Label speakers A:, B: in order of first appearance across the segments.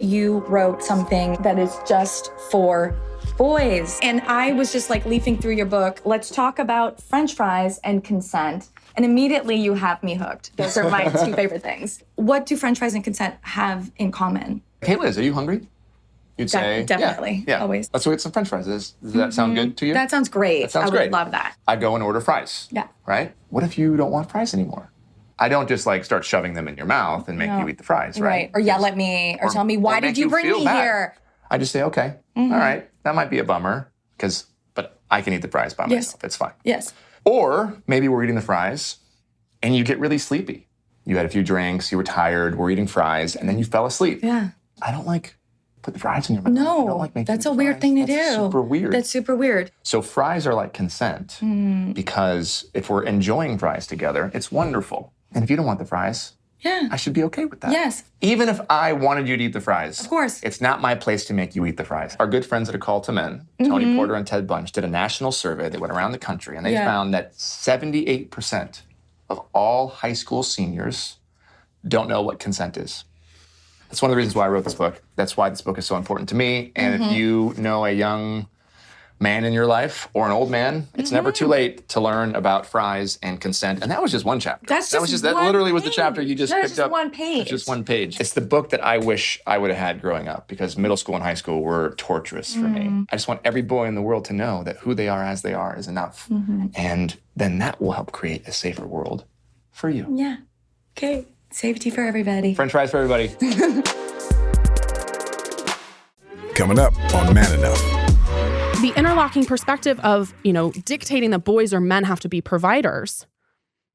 A: You wrote something that is just for boys. And I was just like leafing through your book. Let's talk about French fries and consent. And immediately you have me hooked. Those are my two favorite things. What do French fries and consent have in common?
B: Hey, Liz, are you hungry? You'd say,
A: definitely,
B: yeah.
A: Always.
B: Let's go get some French fries. Does that sound good to you?
A: That sounds great.
B: That sounds
A: I would
B: great.
A: love that.
B: I'd go and order fries.
A: Yeah.
B: Right? What if you don't want fries anymore? I don't just like start shoving them in your mouth and make you eat the fries, right?
A: Or yell at me or tell me, why did you bring me here?
B: I just say, okay, all right, that might be a bummer, but I can eat the fries by myself. It's fine.
A: Yes.
B: Or maybe we're eating the fries and you get really sleepy. You had a few drinks, you were tired, we're eating fries, and then you fell asleep.
A: Yeah.
B: I don't like putting fries in your mouth.
A: No,
B: I don't like making
A: that's a
B: fries.
A: weird thing to do.
B: That's super weird.
A: That's super weird.
B: So fries are like consent because if we're enjoying fries together, it's wonderful. And if you don't want the fries, I should be okay with that.
A: Yes.
B: Even if I wanted you to eat the fries.
A: Of course.
B: It's not my place to make you eat the fries. Our good friends at A Call to Men, Tony Porter and Ted Bunch, did a national survey. They went around the country and they found that 78% of all high school seniors don't know what consent is. That's one of the reasons why I wrote this book. That's why this book is so important to me. And if you know a young man in your life or an old man, it's never too late to learn about fries and consent. And that was just one chapter. That literally was the chapter you just picked up.
A: One page.
B: It's just one page. It's the book that I wish I would have had growing up because middle school and high school were torturous for me. I just want every boy in the world to know that who they are as they are is enough. And then that will help create a safer world for you.
A: Yeah. Okay. Safety for everybody.
B: French fries for everybody.
C: Coming up on Man Enough.
D: The interlocking perspective of, dictating that boys or men have to be providers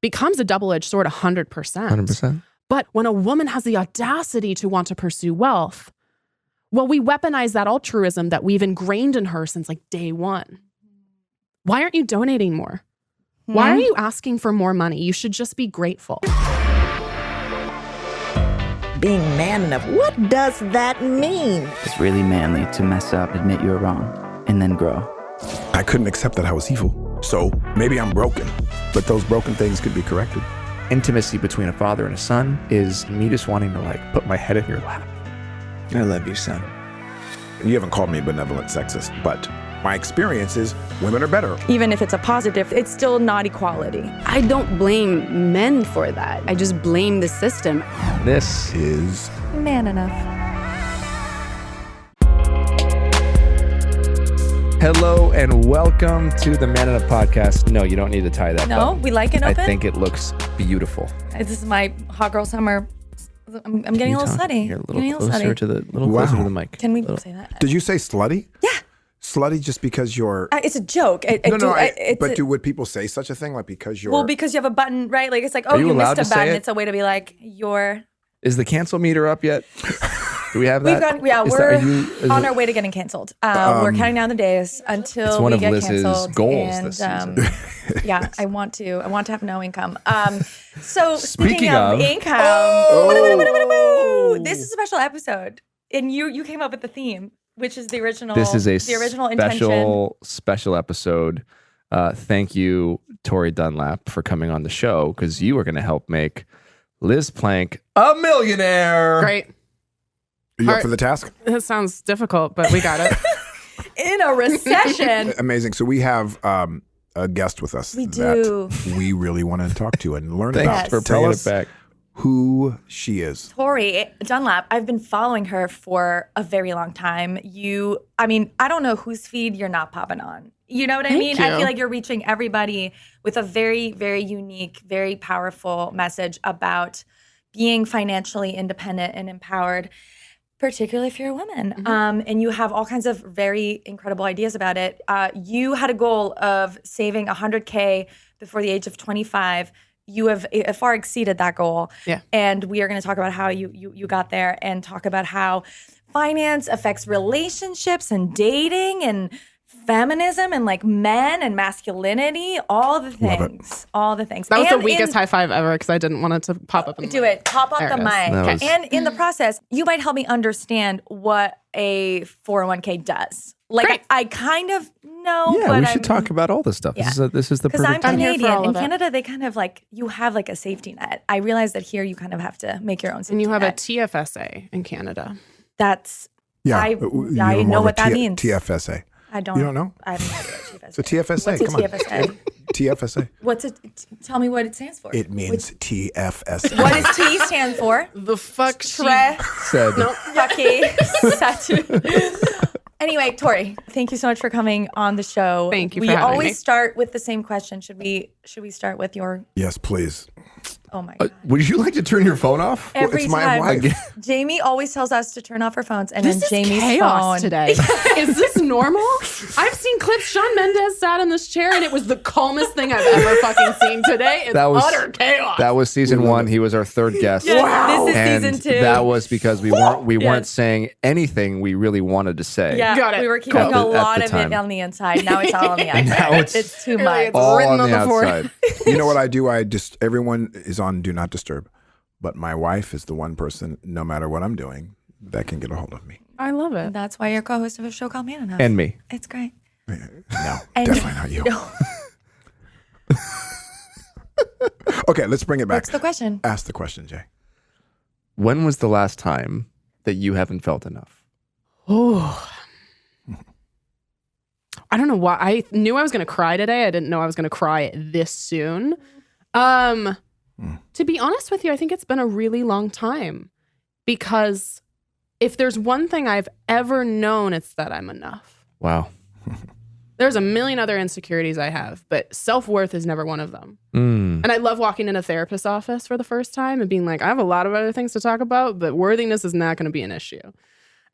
D: becomes a double-edged sword 100%.
E: 100%.
D: But when a woman has the audacity to want to pursue wealth, well, we weaponize that altruism that we've ingrained in her since day one. Why aren't you donating more? Why are you asking for more money? You should just be grateful.
F: Being man enough, what does that mean?
G: It's really manly to mess up, admit you're wrong, and then grow.
C: I couldn't accept that I was evil. So maybe I'm broken, but those broken things could be corrected.
E: Intimacy between a father and a son is me just wanting to put my head in your lap.
G: I love you, son.
C: You haven't called me benevolent sexist, but my experience is women are better.
A: Even if it's a positive, it's still not equality.
H: I don't blame men for that. I just blame the system.
E: This
C: is
A: Man Enough.
E: Hello and welcome to the Man Enough podcast. No, you don't need to tie that.
A: No,
E: button.
A: we like it open.
E: I think it looks beautiful.
A: This is my hot girl summer. I'm getting a little slutty.
E: You're a little closer to the mic.
A: Can we say that?
C: Did you say slutty?
A: Yeah.
C: Slutty just because you're...
A: it's a joke.
C: Would people say such a thing? Because you're...
A: Well, because you have a button, right? It's like,
E: you
A: missed a button.
E: it?
A: It's a way to be like, you're...
E: Is the cancel meter up yet? Do we have that?
A: We're on our way to getting canceled. We're counting down the days until we get canceled.
E: It's one of Liz's goals this season.
A: Yeah, I want to have no income. So
E: speaking of
A: income, this is a special episode, and you came up with the theme, which is the original.
E: This is
A: the original intention.
E: Special episode. Thank you, Tori Dunlap, for coming on the show because you are going to help make Liz Plank a millionaire.
D: Great.
C: Are you up for the task?
D: That sounds difficult, but we got it.
A: In a recession.
C: Amazing. So we have a guest with us that we really want to talk to and learn about.
E: Thanks for bringing it back.
C: Who she is.
A: Tori Dunlap. I've been following her for a very long time. I don't know whose feed you're not popping on. You know what I mean?
D: Thank you.
A: I feel like you're reaching everybody with a very, very unique, very powerful message about being financially independent and empowered, particularly if you're a woman. And you have all kinds of very incredible ideas about it. You had a goal of saving $100K before the age of 25. You have far exceeded that goal.
D: Yeah.
A: And we are going to talk about how you got there and talk about how finance affects relationships and dating and feminism and men and masculinity, all the things. All the things.
D: That was the weakest high five ever because I didn't want it to pop up.
A: Pop up the mic.
E: Okay.
A: And in the process, you might help me understand what a 401k does.
D: Great.
A: I kind of know,
E: Yeah,
A: but
E: we should talk about all this stuff.
A: Yeah.
E: This is the
A: because I'm
E: perfect time.
A: Canadian. In Canada, they kind of you have a safety net. I realize that here you kind of have to make your own safety
D: And you have
A: net.
D: a TFSA in Canada.
A: That's
C: Yeah,
A: I
C: you're
A: know
C: more of a
A: what that means.
C: TFSA.
A: I don't.
C: You don't know?
A: I have no idea what TFSA.
C: It's a TFSA.
A: What's a
C: Come on.
A: TFSA?
C: TFSA.
A: What's it? Tell me what it stands for.
C: It means TFSA.
A: What does T stand for?
D: The fuck
A: Tre.
E: Said.
A: Fucky. Satu. Anyway, Tori, thank you so much for coming on the show.
D: Thank you for
A: We
D: having
A: always
D: me.
A: start with the same question. Should we start with your?
C: Yes, please.
A: Oh my God.
E: Would you like to turn your phone off?
A: Every
C: it's my
A: time.
C: wife.
A: Jamie always tells us to turn off our phones, and
D: This
A: then
D: is
A: Jamie's
D: chaos
A: phone
D: today. Is this normal? I've seen clips. Shawn Mendes sat in this chair, and it was the calmest thing I've ever fucking seen today. It's utter chaos.
E: That was season 1. He was our third guest.
A: Yes, this is
E: And
A: season 2.
E: that was because we weren't
A: Yes.
E: saying anything we really wanted to say.
A: Yeah,
D: Got it.
A: we were keeping
E: At the-
A: a lot
E: at
A: of
E: the
A: it
E: time.
A: on the inside. Now it's all on the outside.
E: Now
A: it's too much.
D: It's
E: All
D: written
E: on the
D: on the forehead.
E: outside.
C: You know what I do? Everyone is on Do Not Disturb, but my wife is the one person, no matter what I'm doing, that can get a hold of me.
D: I love it.
A: That's why you're co-host of a show called Man Enough.
E: And me.
A: It's great.
C: No,
A: And-
C: definitely not you. Okay, let's bring it back.
A: What's the question?
C: Ask the question, Jay.
E: When was the last time that you haven't felt enough?
D: Oh. I don't know why. I knew I was going to cry today. I didn't know I was going to cry this soon. To be honest with you, I think it's been a really long time, because if there's one thing I've ever known, it's that I'm enough.
E: Wow.
D: There's a million other insecurities I have, but self-worth is never one of them.
E: Mm.
D: And I love walking in a therapist's office for the first time and being like, I have a lot of other things to talk about, but worthiness is not going to be an issue.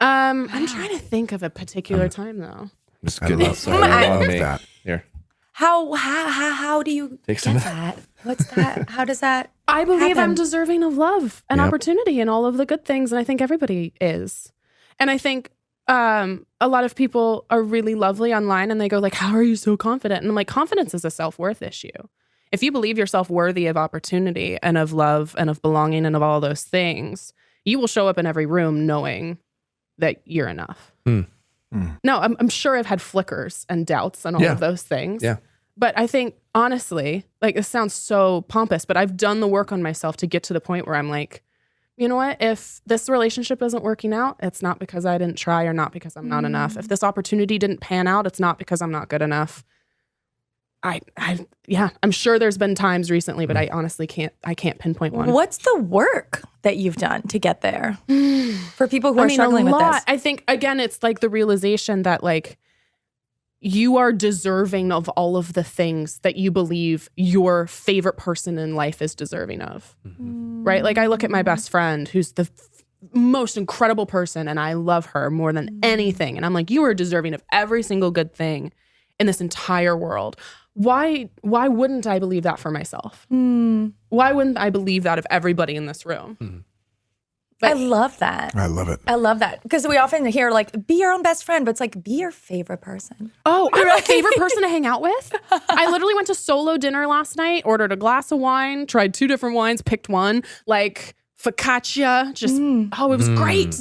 D: I'm trying to think of a particular time, though.
E: Just
C: I
E: good.
C: love
E: Sorry,
C: that. I
E: allow
C: love
E: me.
C: that.
E: Here.
A: How do you
E: Take
A: get
E: some of
A: that? What's that? How does that?
D: I believe
A: happen?
D: I'm deserving of love and
E: Yep.
D: opportunity and all of the good things. And I think everybody is. And I think a lot of people are really lovely online and they go like, how are you so confident? And I'm like, confidence is a self-worth issue. If you believe yourself worthy of opportunity and of love and of belonging and of all those things, you will show up in every room knowing that you're enough. No, I'm sure I've had flickers and doubts and all
E: Yeah.
D: of those things.
E: Yeah.
D: But I think, honestly, like, this sounds so pompous, but I've done the work on myself to get to the point where I'm like, you know what? If this relationship isn't working out, it's not because I didn't try or not because I'm not enough. If this opportunity didn't pan out, it's not because I'm not good enough. I'm sure there's been times recently, but I honestly can't pinpoint one.
A: What's the work that you've done to get there? For people who are struggling with this.
D: I think, again, it's like the realization that, like, you are deserving of all of the things that you believe your favorite person in life is deserving of. Right? Like, I look at my best friend who's the most incredible person and I love her more than anything. And I'm like, you are deserving of every single good thing in this entire world. Why wouldn't I believe that for myself? Why wouldn't I believe that of everybody in this room?
A: I love that.
C: I love it.
A: I love that. Because we often hear, like, be your own best friend, but it's like, be your favorite person.
D: Oh, I'm my favorite person to hang out with. I literally went to solo dinner last night, ordered a glass of wine, tried 2 different wines, picked one, like focaccia. Just, it was great.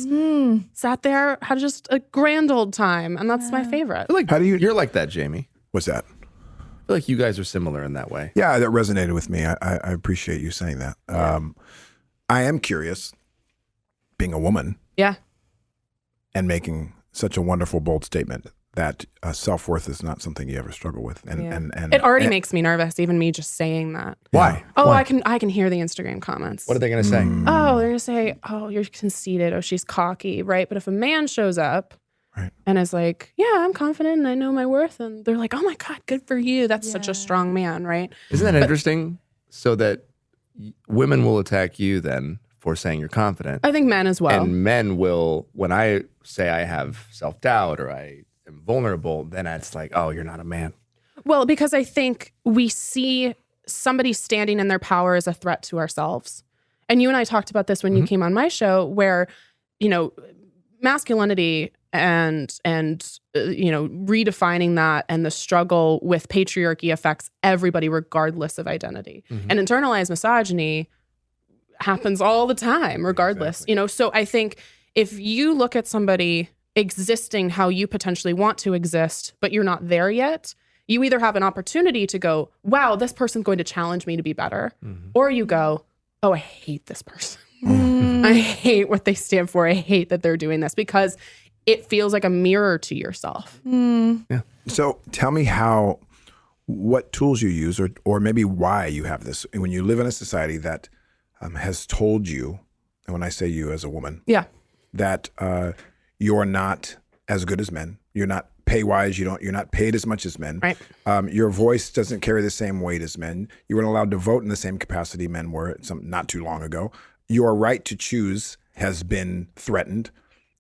D: Sat there, had just a grand old time. And that's my favorite.
E: You're like that, Jamie.
C: What's that?
E: I feel like you guys are similar in that way.
C: Yeah, that resonated with me. I appreciate you saying that. I am curious, being a woman
D: Yeah.
C: and making such a wonderful, bold statement that self-worth is not something you ever struggle with. And
D: It already makes me nervous, even me just saying that.
E: Why?
D: Oh,
E: Why?
D: I can hear the Instagram comments.
E: What are they going to say?
D: Oh, they're gonna say, oh, you're conceited. Oh, she's cocky, right? But if a man shows up and is like, yeah, I'm confident and I know my worth, and they're like, oh my God, good for you. That's such a strong man, right?
E: Isn't that interesting? So that women will attack you then for saying you're confident.
D: I think men as well.
E: And men will, when I say I have self-doubt or I am vulnerable, then it's like, oh, you're not a man.
D: Well, because I think we see somebody standing in their power as a threat to ourselves. And you and I talked about this when you came on my show, where, you know, masculinity and redefining that and the struggle with patriarchy affects everybody regardless of identity. And internalized misogyny happens all the time regardless.
E: Exactly.
D: You know, so I think if you look at somebody existing how you potentially want to exist, but you're not there yet, you either have an opportunity to go, wow, this person's going to challenge me to be better, or you go, oh, I hate this person. I hate what they stand for. I hate that they're doing this because it feels like a mirror to yourself.
E: Yeah.
C: So tell me what tools you use or maybe why you have this. When you live in a society that has told you, and when I say you as a woman, that you're not as good as men. You're not pay-wise. You're not paid as much as men.
D: Right.
C: Your voice doesn't carry the same weight as men. You weren't allowed to vote in the same capacity men were not too long ago. Your right to choose has been threatened.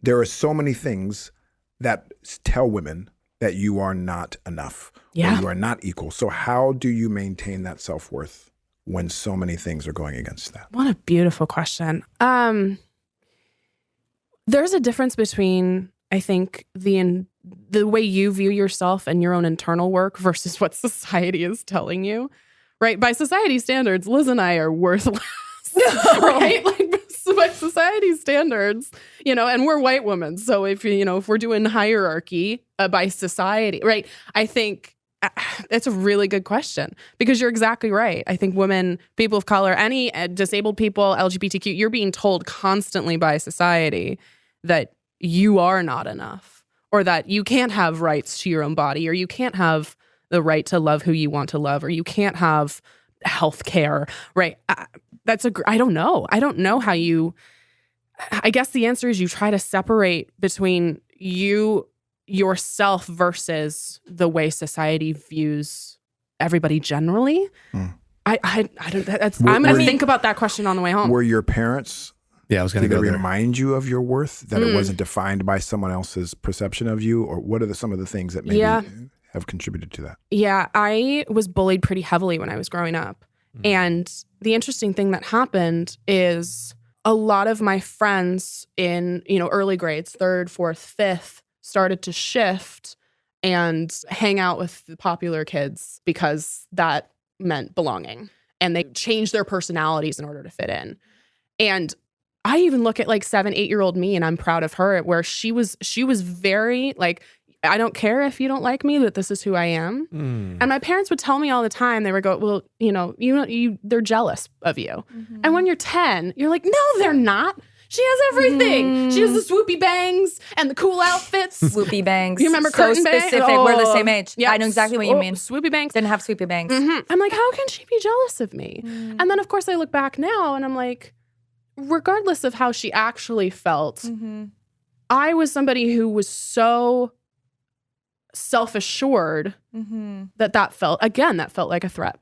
C: There are so many things that tell women that you are not enough, or you are not equal. So how do you maintain that self-worth when so many things are going against that?
D: What a beautiful question. There's a difference between, I think, the way you view yourself and your own internal work versus what society is telling you, right? By society standards, Liz and I are worthless, right? Like by society standards, and we're white women. So if we're doing hierarchy by society, right? I think it's a really good question because you're exactly right. I think women, people of color, any disabled people, LGBTQ, you're being told constantly by society that you are not enough, or that you can't have rights to your own body, or you can't have the right to love who you want to love, or you can't have health care, right? I don't know. I don't know how I guess the answer is you try to separate between yourself versus the way society views everybody generally. I don't, I'm going to think about that question on the way home.
C: Were your parents...
E: Yeah, I was going to
C: go
E: go
C: there.
E: there.
C: Remind you of your worth, that it wasn't defined by someone else's perception of you? Or what are some of the things that maybe have contributed to that?
D: Yeah, I was bullied pretty heavily when I was growing up. And the interesting thing that happened is a lot of my friends in, early grades, 3rd, 4th, 5th, started to shift and hang out with the popular kids because that meant belonging. And they changed their personalities in order to fit in. And I even look at like 7, 8-year-old me, and I'm proud of her, where she was very like, I don't care if you don't like me, that this is who I am. And my parents would tell me all the time, they would go, well, they're jealous of you. And when you're 10, you're like, no, they're not. She has everything. She has the swoopy bangs and the cool outfits.
A: Swoopy bangs.
D: You remember
A: so
D: curtain bangs?
A: specific. We're the same age.
D: Yeah.
A: I know exactly what you mean.
D: Swoopy bangs.
A: Didn't have swoopy bangs.
D: I'm like, how can she be jealous of me? And then, of course, I look back now and I'm like, regardless of how she actually felt, I was somebody who was so self-assured that felt like a threat.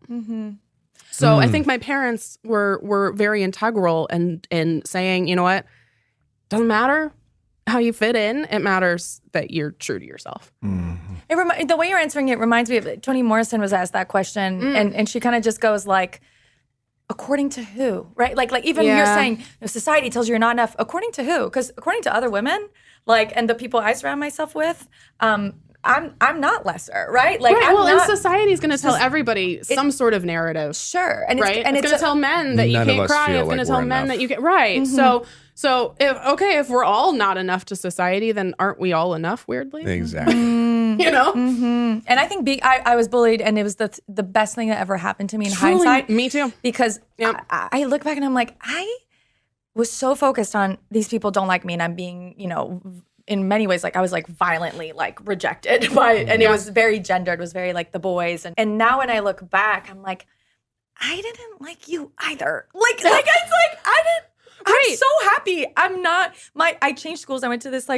D: So I think my parents were very integral in saying, you know what, doesn't matter how you fit in, it matters that you're true to yourself.
A: The way you're answering it reminds me of Toni Morrison was asked that question, and she kind of just goes like, according to who, right? Like even you're saying society tells you you're not enough. According to who? Because according to other women, and the people I surround myself with, I'm not lesser, right? Like,
D: right. And society is going to tell everybody some sort of narrative.
A: Sure,
D: and right? It's going to tell men that you can't cry. It's going to tell men that you can. Right. So if we're all not enough to society, then aren't we all enough? Weirdly,
E: Exactly.
A: And I think I was bullied, and it was the best thing that ever happened to me in hindsight.
D: Me too.
A: Because I look back and I'm like, I was so focused on these people don't like me, and I'm being, in many ways, I was violently rejected by, and it was very gendered, was very the boys. And now when I look back, I'm like, I didn't like you either. It's I didn't. I'm so happy. I'm not I changed schools. I went to this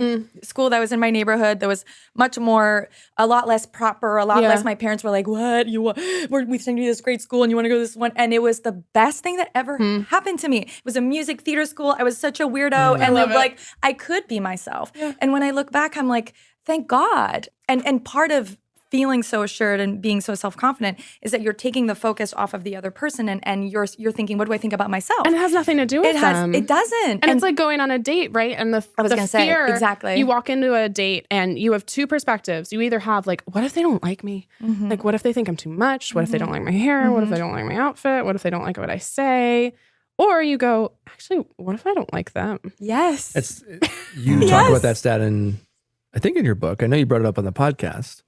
A: school that was in my neighborhood that was much more, a lot less proper, a lot less. My parents were like, what? We sent you to this great school and you want to go to this one? And it was the best thing that ever happened to me. It was a music theater school. I was such a weirdo. And I could be myself. Yeah. And when I look back, I'm like, thank God. And part of feeling so assured and being so self-confident is that you're taking the focus off of the other person and you're thinking, what do I think about myself?
D: And it has nothing to do with them.
A: It doesn't.
D: And it's like going on a date, right? And
A: I was going to say, exactly.
D: You walk into a date and you have two perspectives. You either have what if they don't like me? What if they think I'm too much? What if they don't like my hair? What if they don't like my outfit? What if they don't like what I say? Or you go, actually, what if I don't like them?
A: Yes.
E: You talk about that stat I think in your book. I know you brought it up on the podcast.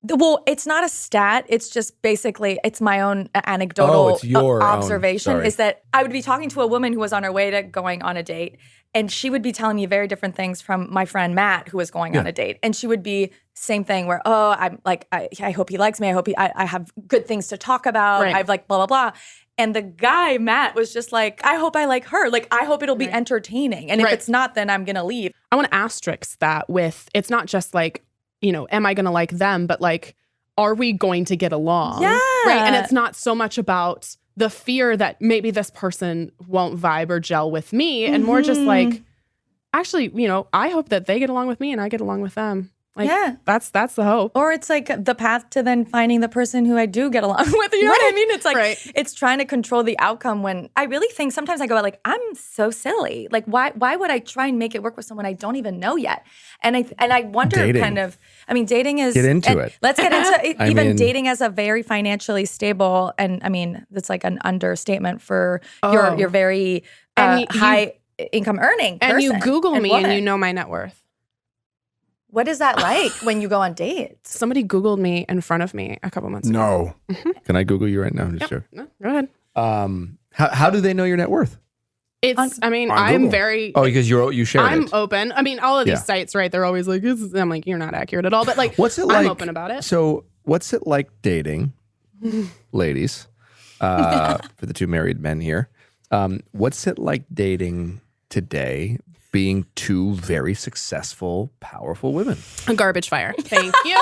A: Well, it's not a stat. It's just basically, it's my own anecdotal
E: it's your own.
A: observation
E: Sorry.
A: is that I would be talking to a woman who was on her way to going on a date, and she would be telling me very different things from my friend Matt, who was going on a date. And she would be same thing where, oh, I'm like, I hope he likes me. I hope I have good things to talk about.
D: Right.
A: I've like blah, blah, blah. And the guy, Matt, was just like, I hope I like her. Like, I hope it'll be entertaining. And if it's not, then I'm going to leave.
D: I want to asterisk that with, it's not just like, you know, am I going to like them, but like, are we going to get along?
A: Yeah.
D: Right. And it's not so much about the fear that maybe this person won't vibe or gel with me, and more just like, actually, you know, I hope that they get along with me and I get along with them. Like, that's the hope.
A: Or it's like the path to then finding the person who I do get along with. You know what I mean? It's like, it's trying to control the outcome when I really think sometimes I go like, I'm so silly. Like, why would I try and make it work with someone I don't even know yet? And I wonder
E: Dating.
A: Dating is.
E: Get into it.
A: Let's get into
E: I mean,
A: dating as a very financially stable, and I mean, that's like an understatement for your very high income earning person.
D: And you Google me
A: woman.
D: and you know my net worth.
A: What is that like when you go on dates?
D: Somebody Googled me in front of me a couple months ago.
C: No.
E: Can I Google you right now? I'm just joking.
D: No, go ahead.
E: How do they know your net worth?
D: It's,
C: on
D: I'm
C: Google.
D: very...
E: Oh, because you shared
D: I'm
E: it.
D: open. I mean, all of these sites, right? They're always like, I'm like, you're not accurate at all. But like,
E: What's it like?
D: I'm open about it.
E: So what's it like dating, ladies, for the two married men here? What's it like dating today, being two very successful, powerful women?
D: A garbage fire. Thank you.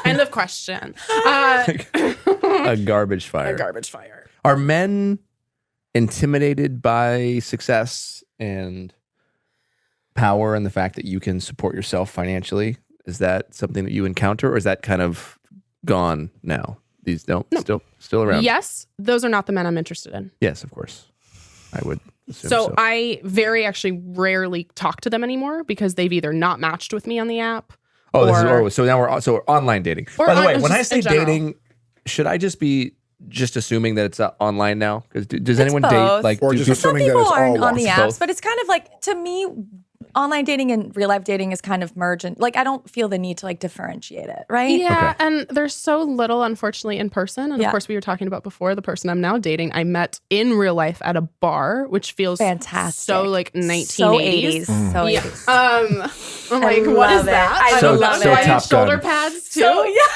D: End of question.
E: A garbage fire.
D: A garbage fire.
E: Are men intimidated by success and power and the fact that you can support yourself financially? Is that something that you encounter, or is that kind of gone now? These don't still around?
D: Yes, those are not the men I'm interested in.
E: Yes, of course. I would assume so.
D: I very actually rarely talk to them anymore because they've either not matched with me on the app.
E: So now we're online dating. By the way, when I say
D: in general.
E: dating, should I just be online now? Because does anyone
A: both.
E: date like?
C: Or
E: do
C: just
E: people-
A: Some
C: assuming that
A: people
C: it's all
A: aren't on the
C: walks.
A: apps,
E: Both.
A: but it's kind of like, to me, online dating and real life dating is kind of merged. And like, I don't feel the need to like differentiate it, right?
D: Yeah, and there's so little, unfortunately, in person. And
A: Yeah.
D: of course, we were talking about before, the person I'm now dating, I met in real life at a bar, which feels
A: Fantastic.
D: so like 1980s.
A: So 80s. So
D: Yeah.
A: 80s.
D: I'm like, what
A: love
D: is
A: it.
D: that?
A: I
E: So-
A: love
E: so
A: it.
D: I
E: Top
D: have shoulder
E: Gun.
D: pads too.
A: So, yeah.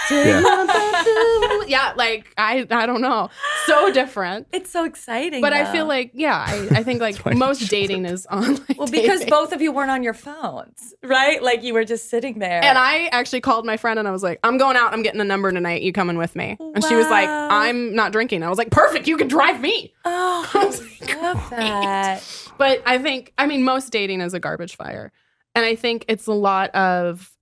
D: Yeah, like I don't know. So different.
A: It's so exciting.
D: But I
A: though.
D: feel like, I think like
E: why
D: most
E: shoulder
D: dating is online.
A: Well, because
D: dating.
A: both of you weren't on your phones, right? Like you were just sitting there.
D: And I actually called my friend and I was like, I'm going out. I'm getting a number tonight. You coming with me? And she was like,
A: Wow.
D: I'm not drinking. I was like, perfect. You can drive me.
A: Oh, I love that.
D: But I mean, most dating is a garbage fire. And I think it's a lot of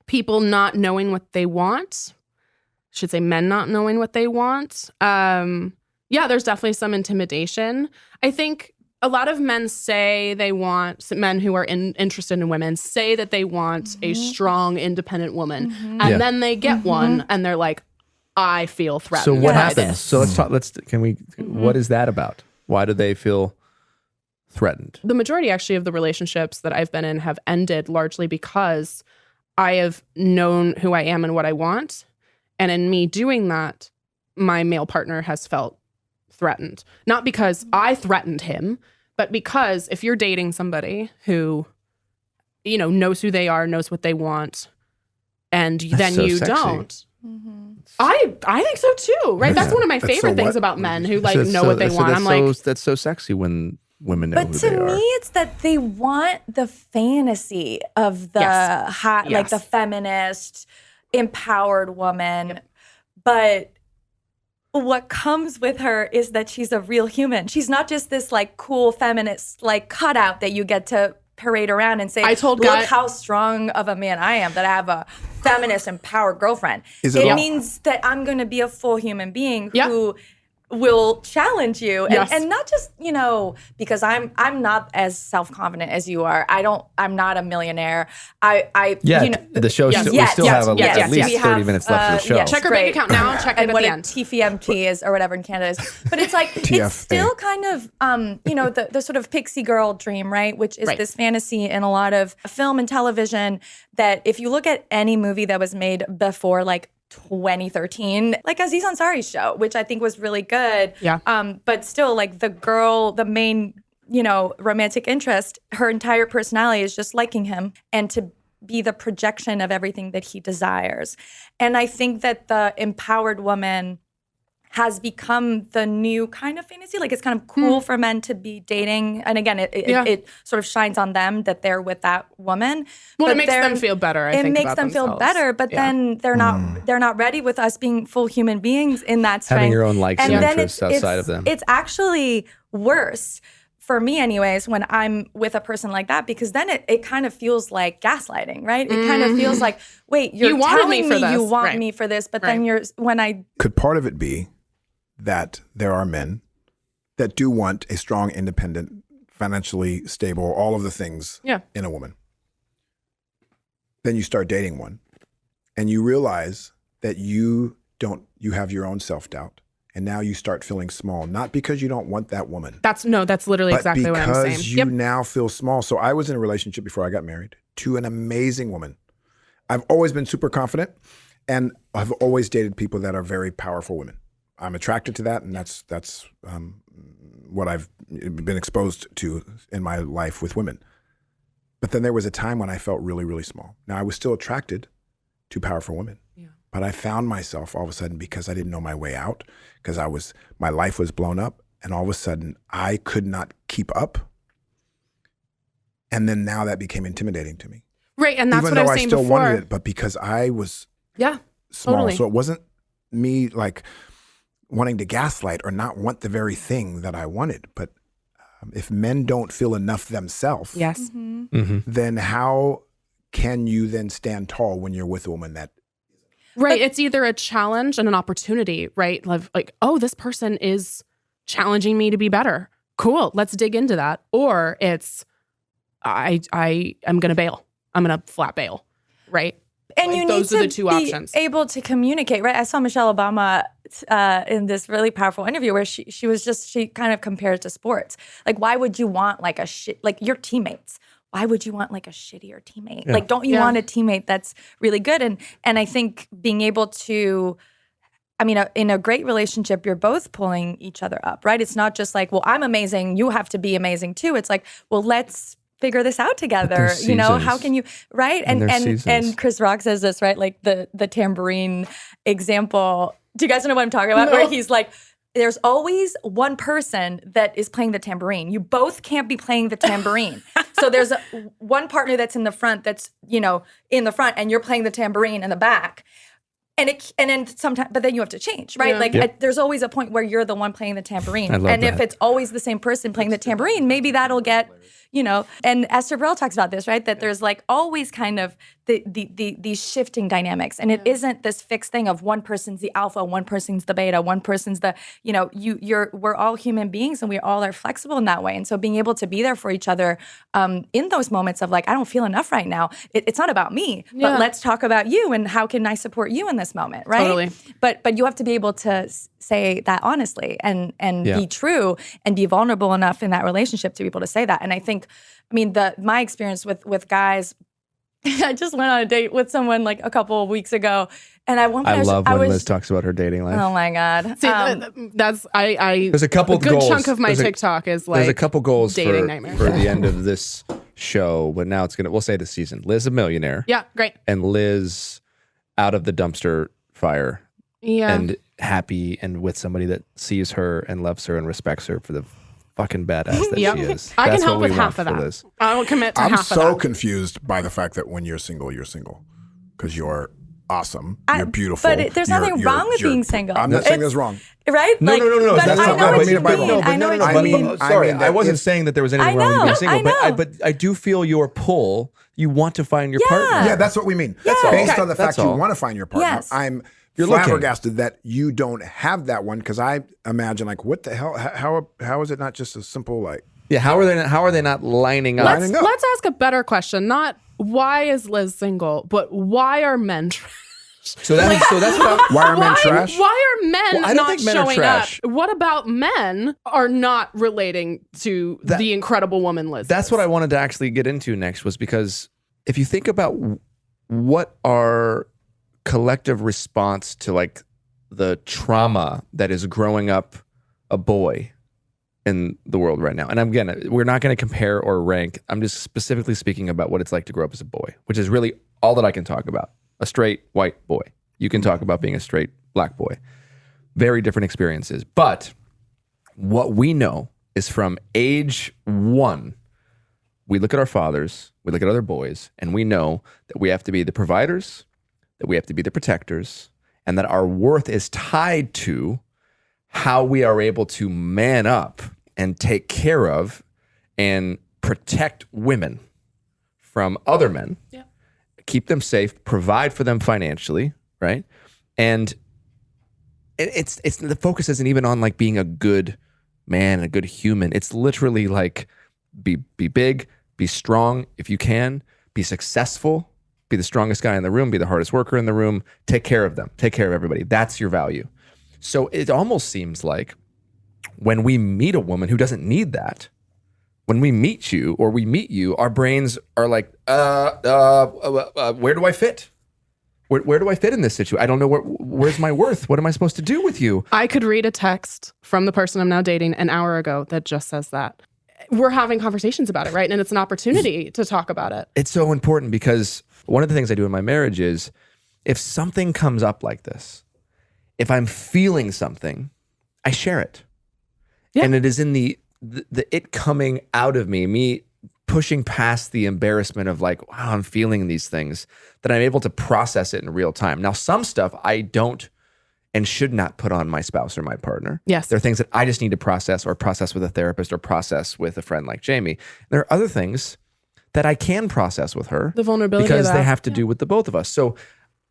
D: people not knowing what they want. I should say men not knowing what they want. Yeah, there's definitely some intimidation. I think a lot of men say they want, men who are interested in women say that they want a strong, independent woman. And then they get one and they're like, I feel threatened.
E: So what
D: by
E: happens?
D: this.
E: So let's talk. What is that about? Why do they feel threatened?
D: The majority actually of the relationships that I've been in have ended largely because I have known who I am and what I want. And in me doing that, my male partner has felt threatened. Not because I threatened him, but because if you're dating somebody who, knows who they are, knows what they want, and then
E: so
D: you
E: sexy.
D: don't. I think so too, right? That's one of my
C: That's
D: favorite
C: so
D: things
C: what?
D: about men who know what they want. I'm like,
E: that's so sexy when women know
A: But
E: who
A: to
E: they are.
A: me, it's that they want the fantasy of the
D: Yes.
A: hot, like the
D: Yes.
A: feminist, empowered woman. But what comes with her is that she's a real human. She's not just this like cool feminist like cutout that you get to parade around and say,
D: I told
A: look
D: guy-
A: how strong of a man I am, that I have a feminist empowered girlfriend.
C: Is it
A: It
C: all-
A: means that I'm going to be a full human being
D: Yeah.
A: who will challenge you,
D: Yes.
A: and not just because I'm not as self-confident as you are. I'm not a millionaire.
E: The show we still have at least 30 minutes left of the show.
D: Check her bank account now. Check it
A: and
D: at
A: what
D: the
A: a
D: end.
A: TFMT is or whatever in Canada is. But it's like it's
C: TFA.
A: still kind of the sort of pixie girl dream, right? Which is this fantasy in a lot of film and television that if you look at any movie that was made before like 2013, like Aziz Ansari's show, which I think was really good.
D: Yeah.
A: But still, like the main, romantic interest, her entire personality is just liking him and to be the projection of everything that he desires. And I think that the empowered woman has become the new kind of fantasy. Like it's kind of cool for men to be dating. And again, it sort of shines on them that they're with that woman.
D: Well,
A: but
D: it makes them feel better, I think.
A: It makes
D: about
A: them feel
D: themselves.
A: better, but then they're not ready with us being full human beings in that strength.
E: Having your own likes and
A: then
E: interests outside of them.
A: It's actually worse for me anyways, when I'm with a person like that, because then it kind of feels like gaslighting, right? It kind of feels like, wait, you're
D: wanted
A: telling
D: me for this.
A: you want
D: Right.
A: me for this, but then
C: Could part of it be that there are men that do want a strong, independent, financially stable, all of the things in a woman? Then you start dating one and you realize that you have your own self-doubt. And now you start feeling small, not because you don't want that woman.
D: That's literally exactly what I'm saying.
C: Because you now feel small. So I was in a relationship before I got married to an amazing woman. I've always been super confident and I've always dated people that are very powerful women. I'm attracted to that, and that's what I've been exposed to in my life with women. But then there was a time when I felt really, really small. Now, I was still attracted to powerful women, but I found myself all of a sudden, because I didn't know my way out, because my life was blown up, and all of a sudden I could not keep up. And then now that became intimidating to me.
D: Right, and that's
C: Even
D: what I
C: though
D: was
C: I
D: saying
C: still
D: before.
C: wanted it, but because I was small.
D: Totally.
C: So it wasn't me like wanting to gaslight or not want the very thing that I wanted. But if men don't feel enough themselves,
D: Yes.
C: then how can you then stand tall when you're with a woman that
D: Right. It's either a challenge and an opportunity, right? Like, oh, this person is challenging me to be better. Cool. Let's dig into that. Or it's, I am going to bail. I'm going to flat bail. Right.
A: And you need
D: those
A: to
D: are the two
A: be
D: options.
A: able to communicate, right? I saw Michelle Obama in this really powerful interview where she kind of compared it to sports. Like, why would you want like your teammates? Why would you want like a shittier teammate? Like, don't you want a teammate that's really good? And I think being able to, in a great relationship, you're both pulling each other up, right? It's not just like, well, I'm amazing, you have to be amazing too. It's like, well, let's figure this out together. How can you, right? And Chris Rock says this, right? Like the tambourine example. Do you guys know what I'm talking about?
D: No.
A: Where he's like, there's always one person that is playing the tambourine. You both can't be playing the tambourine. So there's one partner that's in the front that's, in the front, and you're playing the tambourine in the back. And then sometimes, but then you have to change, right?
D: Yeah.
A: There's always a point where you're the one playing the tambourine.
E: I love
A: And
E: that.
A: if it's always the same person playing the tambourine, maybe that'll get, and Esther Perel talks about this, right? That there's like always kind of these shifting dynamics. And it isn't this fixed thing of one person's the alpha, one person's the beta, one person's the, we're all human beings and we all are flexible in that way. And so being able to be there for each other in those moments of like, I don't feel enough right now. It's not about me, but let's talk about you and how can I support you in this moment, right?
D: Totally.
A: But you have to be able to say that honestly and be true and be vulnerable enough in that relationship to be able to say that. And I think, my experience with guys, I just went on a date with someone like a couple of weeks ago, and I
E: love when Liz talks about her dating life.
A: Oh my god!
D: See, that's
E: There's a couple
D: a good
E: goals.
D: chunk of my
E: There's a-
D: TikTok is like
E: There's a couple goals
D: dating
E: for
D: nightmares.
E: the end of this show, but now we'll say the season. Liz a millionaire.
D: Yeah, great.
E: And Liz out of the dumpster fire.
D: Yeah.
E: And happy and with somebody that sees her and loves her and respects her for the fucking badass that
D: Yep.
E: she is.
D: I can
E: That's
D: help
E: what we
D: with half
E: want
D: of
E: for
D: that.
E: Liz.
D: I will commit to
C: I'm
D: half of
C: so
D: that.
C: confused by the fact that when you're single, because you're awesome, you're beautiful.
A: But there's nothing wrong with being single.
C: I'm not saying
A: It's-
C: that's wrong.
A: Right?
E: No.
A: But
C: That's
A: I
C: not
A: know
C: what I
A: what
C: mean
A: you
C: by
A: mean.
C: wrong.
A: I know what
C: I
A: you
C: mean-
A: mean.
C: I mean
E: I wasn't
C: if-
E: saying that there was anything wrong with
A: know,
E: being single,
A: I know.
E: but I do feel your pull. You want to find your partner.
C: Yeah, that's what we mean.
E: That's all.
C: Based
E: Okay.
C: on the
E: That's
C: fact you
E: all.
C: want to find your partner.
A: Yes.
C: I'm
E: You're looking.
C: flabbergasted that you don't have that one, because I imagine like, what the hell? How is it not just a simple like?
E: Yeah, how are they not lining up?
D: Let's ask a better question. Not why is Liz single, but why are men trash?
E: So that's what
C: Why are men trash?
D: Why are men
E: Well, I don't
D: not
E: think men are
D: showing
E: trash.
D: up? What about men are not relating to the incredible woman Liz?
E: That's what I wanted to actually get into next, was because if you think about what our collective response to like the trauma that is growing up a boy in the world right now. And again, we're not going to compare or rank. I'm just specifically speaking about what it's like to grow up as a boy, which is really all that I can talk about. A straight white boy. You can talk about being a straight black boy. Very different experiences. But what we know is from age 1, we look at our fathers, we look at other boys, and we know that we have to be the providers, that we have to be the protectors, and that our worth is tied to how we are able to man up and take care of and protect women from other men, keep them safe, provide for them financially, right? And it's the focus isn't even on like being a good man, a good human. It's literally like be big, be strong if you can, be successful, be the strongest guy in the room, be the hardest worker in the room, take care of them, take care of everybody. That's your value. So it almost seems like when we meet a woman who doesn't need that, when we meet you or we meet you, our brains are like, where do I fit? Where do I fit in this situation? I don't know where's my worth. What am I supposed to do with you?
D: I could read a text from the person I'm now dating an hour ago that just says that. We're having conversations about it, right? And it's an opportunity to talk about it.
E: It's so important because one of the things I do in my marriage is if something comes up like this, if I'm feeling something, I share it. Yeah. And it is in the it coming out of me pushing past the embarrassment of like, wow, I'm feeling these things, that I'm able to process it in real time. Now, some stuff I don't and should not put on my spouse or my partner.
D: Yes.
E: There are things that I just need to process with a therapist or process with a friend like Jamie. There are other things that I can process with her.
D: The vulnerability
E: because
D: of that.
E: they have to do with the both of us. So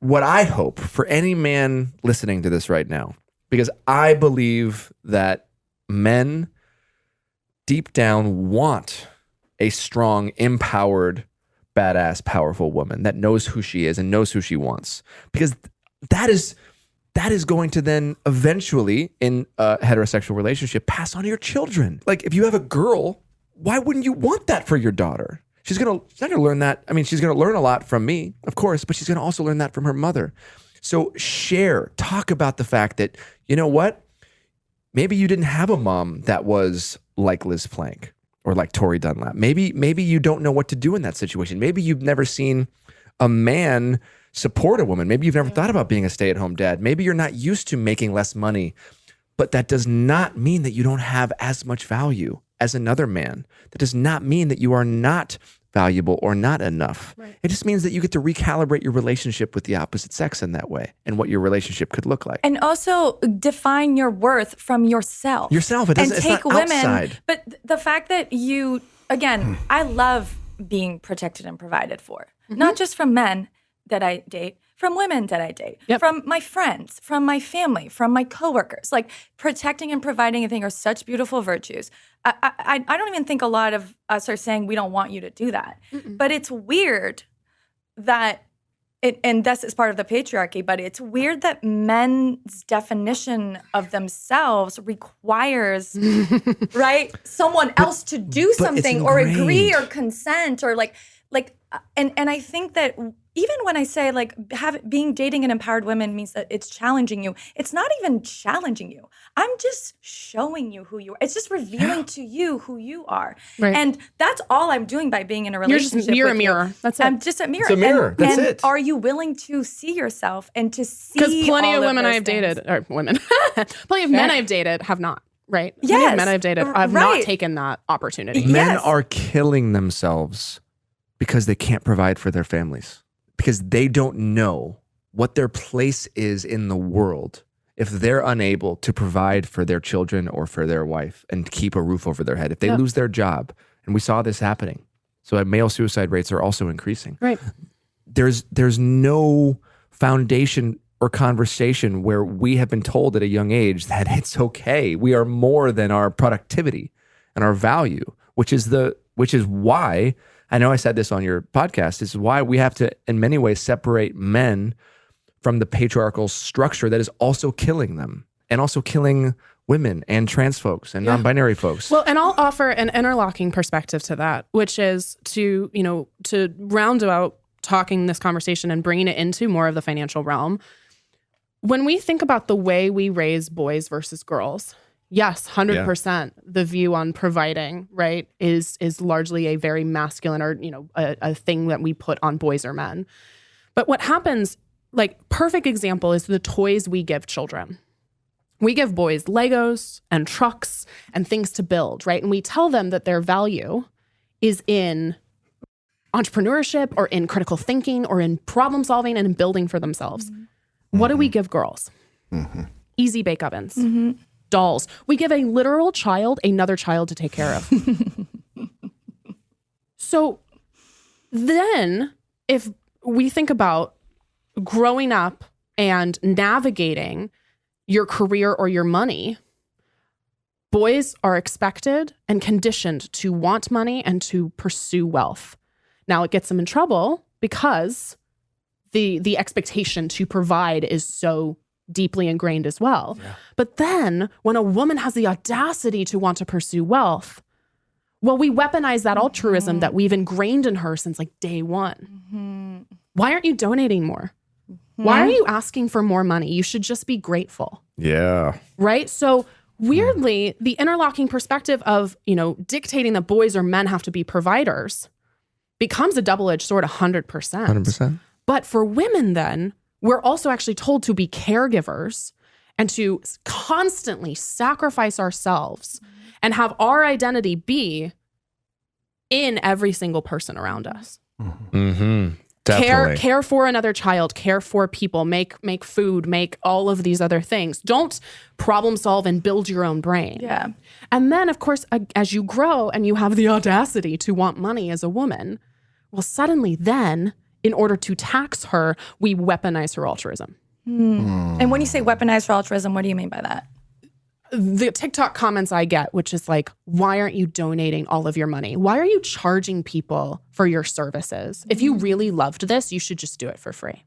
E: what I hope for any man listening to this right now, because I believe that men deep down want a strong, empowered, badass, powerful woman that knows who she is and knows who she wants. Because that is going to then eventually, in a heterosexual relationship, pass on to your children. Like if you have a girl, why wouldn't you want that for your daughter? She's not gonna learn that. I mean, she's gonna learn a lot from me, of course, but she's gonna also learn that from her mother. So talk about the fact that, you know what? Maybe you didn't have a mom that was like Liz Plank or like Tori Dunlap. Maybe you don't know what to do in that situation. Maybe you've never seen a man support a woman. Maybe you've never thought about being a stay-at-home dad. Maybe you're not used to making less money, but that does not mean that you don't have as much value as another man. That does not mean that you are not valuable or not enough. Right. It just means that you get to recalibrate your relationship with the opposite sex in that way and what your relationship could look like.
A: And also define your worth from yourself.
E: Yourself. It's not outside.
A: But the fact that you, again, I love being protected and provided for. Not just from men that I date, from women that I date, from my friends, from my family, from my coworkers. Like protecting and providing, I think, are such beautiful virtues. I don't even think a lot of us are saying we don't want you to do that. But it's weird that, and this is part of the patriarchy, but it's weird that men's definition of themselves requires, right, someone else to do something or agree or consent or and I think that even when I say like dating an empowered woman means that it's challenging you, it's not even challenging you. I'm just showing you who you are. It's just revealing to you who you are. Right. And that's all I'm doing by being in a relationship.
D: You're a mirror. That's it.
A: I'm just a mirror.
E: It's a mirror. That's
A: and
E: it.
A: Are you willing to see yourself and to see
D: Because plenty of women
A: I've
D: dated, or women, plenty of men I've dated have not. Right?
A: Yes.
D: Many of men I've dated have not taken that opportunity.
E: Men are killing themselves because they can't provide for their families, because they don't know what their place is in the world if they're unable to provide for their children or for their wife and keep a roof over their head. If they lose their job, and we saw this happening. So male suicide rates are also increasing.
D: Right.
E: There's no foundation or conversation where we have been told at a young age that it's okay. We are more than our productivity and our value, which is why, I know I said this on your podcast, is why we have to, in many ways, separate men from the patriarchal structure that is also killing them and also killing women and trans folks and non-binary folks.
D: Well, and I'll offer an interlocking perspective to that, which is to round out talking this conversation and bringing it into more of the financial realm. When we think about the way we raise boys versus girls, yes, 100%, the view on providing, right, is largely a very masculine or, a thing that we put on boys or men. But what happens, like, perfect example is the toys we give children. We give boys Legos and trucks and things to build, right? And we tell them that their value is in entrepreneurship or in critical thinking or in problem solving and in building for themselves. What do we give girls? Easy bake ovens, dolls. We give a literal child another child to take care of. So then if we think about growing up and navigating your career or your money, boys are expected and conditioned to want money and to pursue wealth. Now it gets them in trouble because the expectation to provide is so deeply ingrained as well. Yeah. But then when a woman has the audacity to want to pursue wealth, well, we weaponize that altruism that we've ingrained in her since like day one. Why aren't you donating more? Why are you asking for more money? You should just be grateful.
E: Yeah.
D: Right? So weirdly, the interlocking perspective of, dictating that boys or men have to be providers becomes a double-edged sword 100%.
E: 100%.
D: But for women then, we're also actually told to be caregivers and to constantly sacrifice ourselves and have our identity be in every single person around us. Care for another child, care for people, make food, make all of these other things. Don't problem solve and build your own brain.
A: Yeah.
D: And then, of course, as you grow and you have the audacity to want money as a woman, well, suddenly then, in order to tax her, we weaponize her altruism.
A: And when you say weaponize her altruism, what do you mean by that?
D: The TikTok comments I get, which is like, why aren't you donating all of your money? Why are you charging people for your services? If you really loved this, you should just do it for free.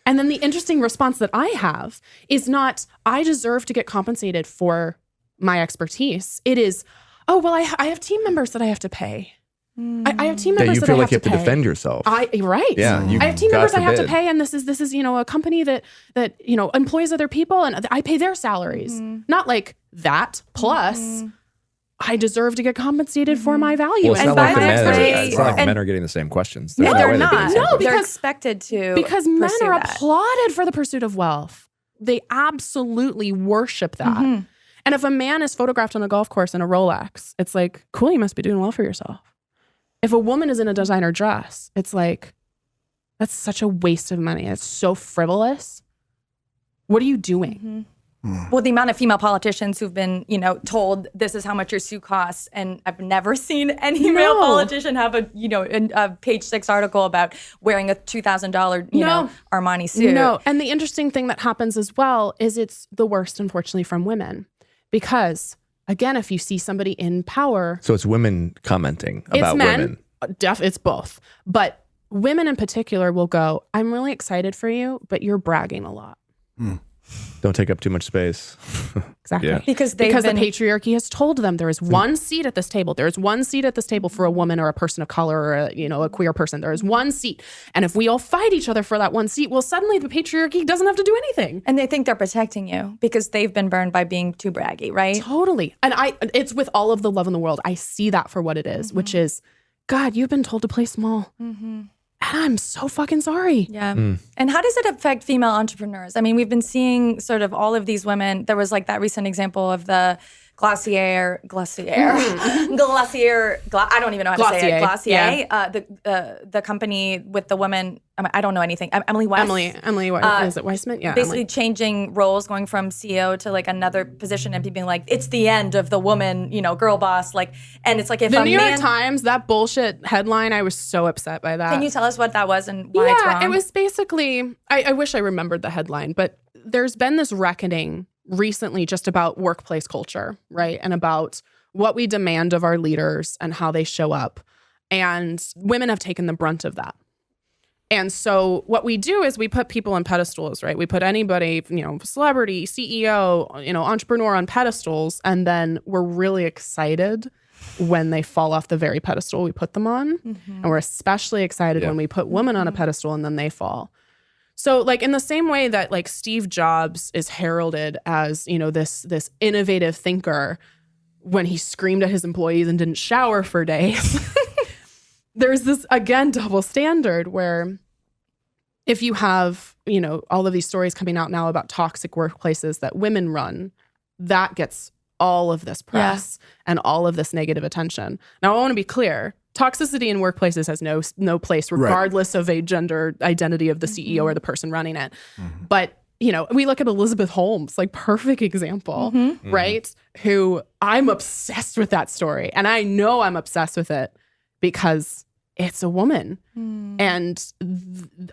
D: And then the interesting response that I have is not, I deserve to get compensated for my expertise. It is, oh, well, I have team members that I have to pay. I have team members
E: you
D: that
E: feel
D: I
E: like you
D: have to
E: have to
D: pay.
E: defend yourself.
D: Right.
E: Yeah.
D: I have team
E: God
D: members I have to
E: forbid.
D: pay, and this is a company that employs other people, and I pay their salaries. Not like that. Plus, I deserve to get compensated for my value.
E: Well, it's
A: And
E: not like
A: by
E: the men
A: expertise-
E: it's not like
A: and-
E: men are getting the same questions.
A: No,
E: There's
A: they're
E: way
A: not.
E: getting the same
D: No,
E: questions.
A: They're
D: because-
A: expected to
D: because men
A: pursue
D: are
A: that.
D: applauded for the pursuit of wealth. They absolutely worship that. And if a man is photographed on a golf course in a Rolex, it's like, cool, you must be doing well for yourself. If a woman is in a designer dress, it's like, that's such a waste of money. It's so frivolous. What are you doing?
A: Well, the amount of female politicians who've been, told this is how much your suit costs, and I've never seen any male politician have a page 6 article about wearing a $2,000, Armani suit.
D: No, and the interesting thing that happens as well is it's the worst, unfortunately, from women. Because, again, if you see somebody in power...
E: So it's women commenting about women.
D: It's both. But women in particular will go, I'm really excited for you, but you're bragging a lot.
E: Don't take up too much space.
D: Exactly.
E: Yeah.
A: Because
D: the patriarchy has told them there is one seat at this table. There is one seat at this table for a woman or a person of color or a queer person. There is one seat. And if we all fight each other for that one seat, well, suddenly the patriarchy doesn't have to do anything.
A: And they think they're protecting you because they've been burned by being too braggy, right?
D: Totally. And it's with all of the love in the world. I see that for what it is, which is, God, you've been told to play small. And I'm so fucking sorry.
A: Yeah. And how does it affect female entrepreneurs? I mean, we've been seeing sort of all of these women. There was like that recent example of the Glossier. I don't even know how to say it. Glossier. The company with the woman. I don't know anything. Emily Weiss.
D: Emily is it Weissman? Yeah.
A: Basically
D: Emily.
A: changing roles, going from CEO to like another position, and people being like, "It's the end of the woman, girl boss." Like, and it's like if
D: the New York Times, that bullshit headline, I was so upset by that.
A: Can you tell us what that was and why it's wrong?
D: It was basically. I wish I remembered the headline, but there's been this reckoning recently just about workplace culture, right? And about what we demand of our leaders and how they show up. And women have taken the brunt of that. And so what we do is we put people on pedestals, right? We put anybody, celebrity, CEO, entrepreneur on pedestals. And then we're really excited when they fall off the very pedestal we put them on. And we're especially excited when we put women on a pedestal and then they fall. So like in the same way that like Steve Jobs is heralded as, this innovative thinker when he screamed at his employees and didn't shower for days, there's this, again, double standard where if you have, all of these stories coming out now about toxic workplaces that women run, that gets all of this press and all of this negative attention. Now, I want to be clear. Toxicity in workplaces has no place, regardless of a gender identity of the CEO or the person running it. But, we look at Elizabeth Holmes, like perfect example, right? Who I'm obsessed with that story. And I know I'm obsessed with it because it's a woman. And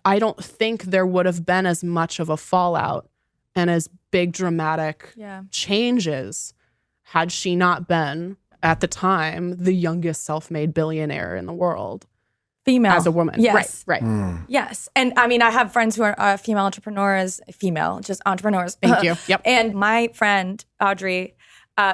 D: I don't think there would have been as much of a fallout and as big dramatic changes had she not been, at the time, the youngest self-made billionaire in the world.
A: Female.
D: As a woman.
A: Yes.
D: Right.
A: Yes. And I mean, I have friends who are female entrepreneurs, just entrepreneurs.
D: Thank you. Yep.
A: And my friend, Audrey,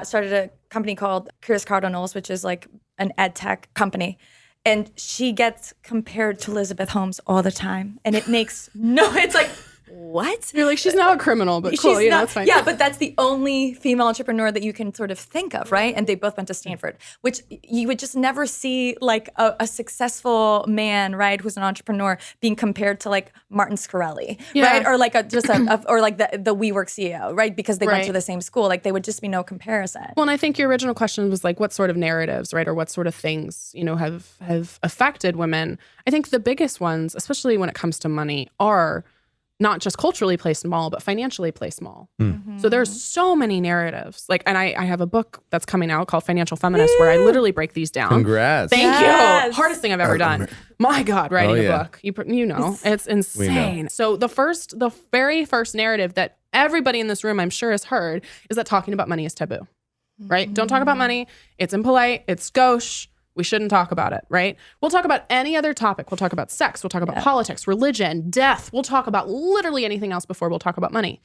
A: started a company called Curious Cardinals, which is like an ed tech company. And she gets compared to Elizabeth Holmes all the time. And it makes it's like, what?
D: You're like, she's now a criminal, but cool, that's fine.
A: Yeah, but that's the only female entrepreneur that you can sort of think of, right? And they both went to Stanford, which you would just never see like a successful man, right, who's an entrepreneur being compared to like Martin Scarelli, right? Or like or like the WeWork CEO, right? Because they went to the same school. Like, they would just be no comparison.
D: Well, and I think your original question was like, what sort of narratives, right? Or what sort of things, have affected women? I think the biggest ones, especially when it comes to money, are not just culturally play small, but financially play small. So there's so many narratives. Like, and I have a book that's coming out called Financial Feminist where I literally break these down.
E: Congrats.
D: Thank you. Hardest thing I've ever done. My God, writing a book. It's insane. So the very first narrative that everybody in this room, I'm sure, has heard is that talking about money is taboo, right? Don't talk about money. It's impolite. It's gauche. We shouldn't talk about it, right? We'll talk about any other topic. We'll talk about sex. We'll talk about politics, religion, death. We'll talk about literally anything else before we'll talk about money.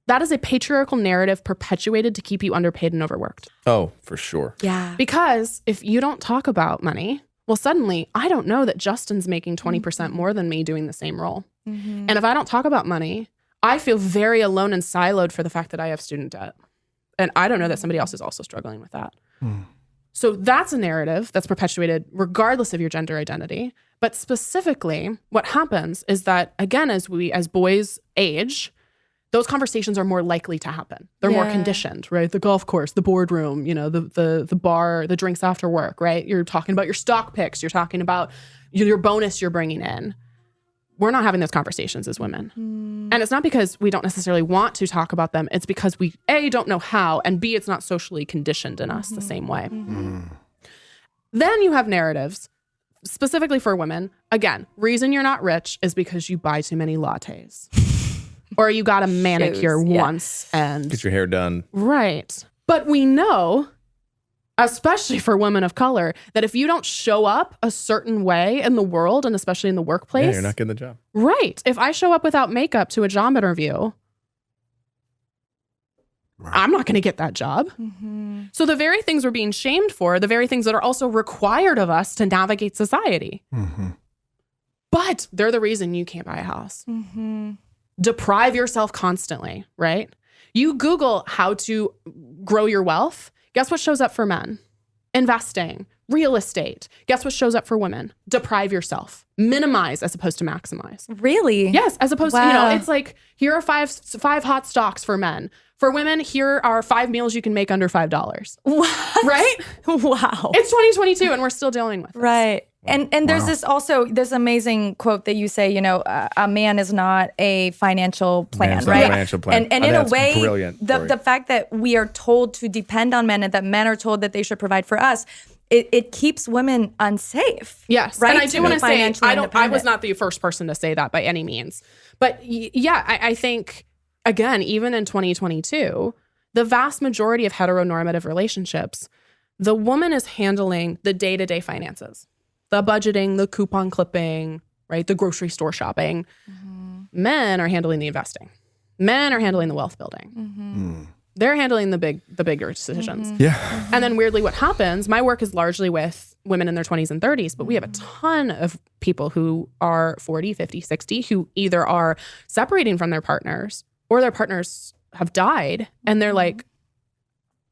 D: That is a patriarchal narrative perpetuated to keep you underpaid and overworked.
E: Oh, for sure.
A: Yeah.
D: Because if you don't talk about money, well, suddenly I don't know that Justin's making 20% more than me doing the same role. And if I don't talk about money, I feel very alone and siloed for the fact that I have student debt. And I don't know that somebody else is also struggling with that. So that's a narrative that's perpetuated regardless of your gender identity. But specifically, what happens is that, again, as boys age, those conversations are more likely to happen. They're more conditioned, right? The golf course, the boardroom, the bar, the drinks after work, right? You're talking about your stock picks. You're talking about your bonus you're bringing in. We're not having those conversations as women. And it's not because we don't necessarily want to talk about them. It's because we, A, don't know how, and B, it's not socially conditioned in us the same way. Then you have narratives, specifically for women. Again, reason you're not rich is because you buy too many lattes. Or you got a manicure once and...
E: Get your hair done.
D: Right. But we know, especially for women of color, that if you don't show up a certain way in the world, and especially in the workplace...
E: you're not getting the job.
D: Right. If I show up without makeup to a job interview, I'm not going to get that job. So the very things we're being shamed for, the very things that are also required of us to navigate society. But they're the reason you can't buy a house. Deprive yourself constantly, right? You Google how to grow your wealth. Guess what shows up for men? Investing, real estate. Guess what shows up for women? Deprive yourself. Minimize as opposed to maximize.
A: Really?
D: Yes, as opposed to, it's like, here are five hot stocks for men. For women, here are 5 meals you can make under $5.
A: What?
D: Right?
A: Wow.
D: It's 2022 and we're still dealing with this.
A: Right. And there's this amazing quote that you say, a man is not a financial plan,
E: Man's not
A: right?
E: a financial plan.
A: And in a way,
E: brilliant,
A: the fact that we are told to depend on men and that men are told that they should provide for us, it keeps women unsafe.
D: Yes.
A: Right?
D: And I do want to say, I was
A: independent.
D: not the first person to say that by any means. But I think, again, even in 2022, the vast majority of heteronormative relationships, the woman is handling the day-to-day finances, the budgeting, the coupon clipping, right? The grocery store shopping. Mm-hmm. Men are handling the investing. Men are handling the wealth building. Mm-hmm. They're handling the bigger decisions.
A: Mm-hmm.
E: Yeah.
A: Mm-hmm.
D: And then weirdly, what happens, my work is largely with women in their 20s and 30s, but we have a ton of people who are 40, 50, 60, who either are separating from their partners or their partners have died. And they're like,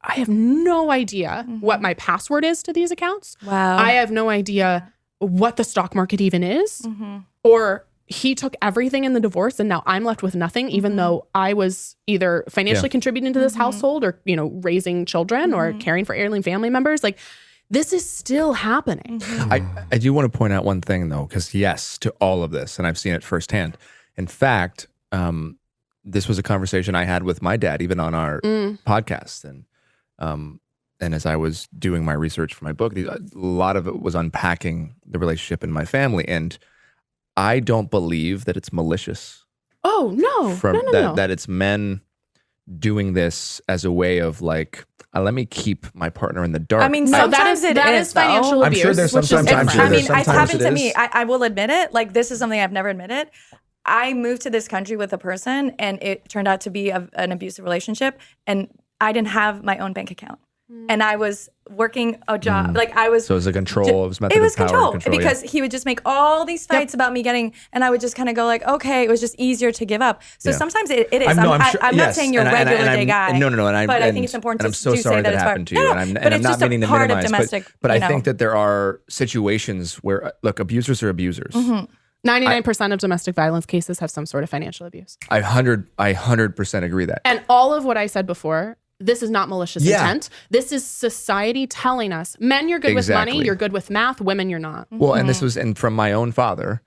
D: I have no idea what my password is to these accounts.
A: Wow.
D: I have no idea what the stock market even is. Or he took everything in the divorce and now I'm left with nothing, even though I was either financially contributing to this household or, raising children or caring for heirloom family members. Like, this is still happening.
E: I do want to point out one thing, though, because yes, to all of this, and I've seen it firsthand. In fact, this was a conversation I had with my dad, even on our podcast. And as I was doing my research for my book, a lot of it was unpacking the relationship in my family. And I don't believe that it's malicious.
D: Oh, no. No.
E: That it's men doing this as a way of like, let me keep my partner in the dark.
A: I mean, sometimes
D: that is financial
A: though.
D: abuse.
C: I'm sure there's
D: which is
C: sometimes.
D: different.
A: I mean, it's happened to
C: it
A: me.
C: is.
A: I will admit it. Like, this is something I've never admitted. I moved to this country with a person, and it turned out to be an abusive relationship, and I didn't have my own bank account. And I was working a job. Like, I was.
E: So it was a control. It was method
A: It was
E: of power
A: control,
E: control
A: because he would just make all these fights about me getting, and I would just kind of go like, okay, it was just easier to give up. So sometimes it is. I'm not saying you're a regular day guy.
E: No.
A: But I think it's important
E: I'm
A: to
E: so
A: say
E: sorry
A: that it's
E: happened to you.
A: No,
E: and
A: but
E: I'm
A: it's
E: not
A: just a
E: meaning to
A: part of
E: minimize.
A: domestic.
E: But I think that there are situations where, look, abusers are abusers.
D: 99% of domestic violence cases have some sort of financial abuse.
E: I 100% agree that.
D: And all of what I said before, this is not malicious intent. This is society telling us, men, you're good with money, you're good with math, women, you're not.
E: Well, and from my own father,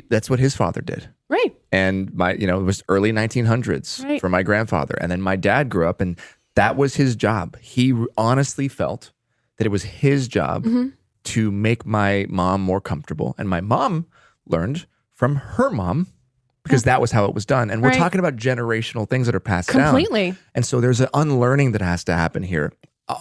E: that's what his father did.
D: Right.
E: And it was early 1900s for my grandfather. And then my dad grew up and that was his job. He honestly felt that it was his job to make my mom more comfortable. And my mom learned from her mom because that was how it was done. And we're talking about generational things that are passed down.
D: Completely.
E: And so there's an unlearning that has to happen here.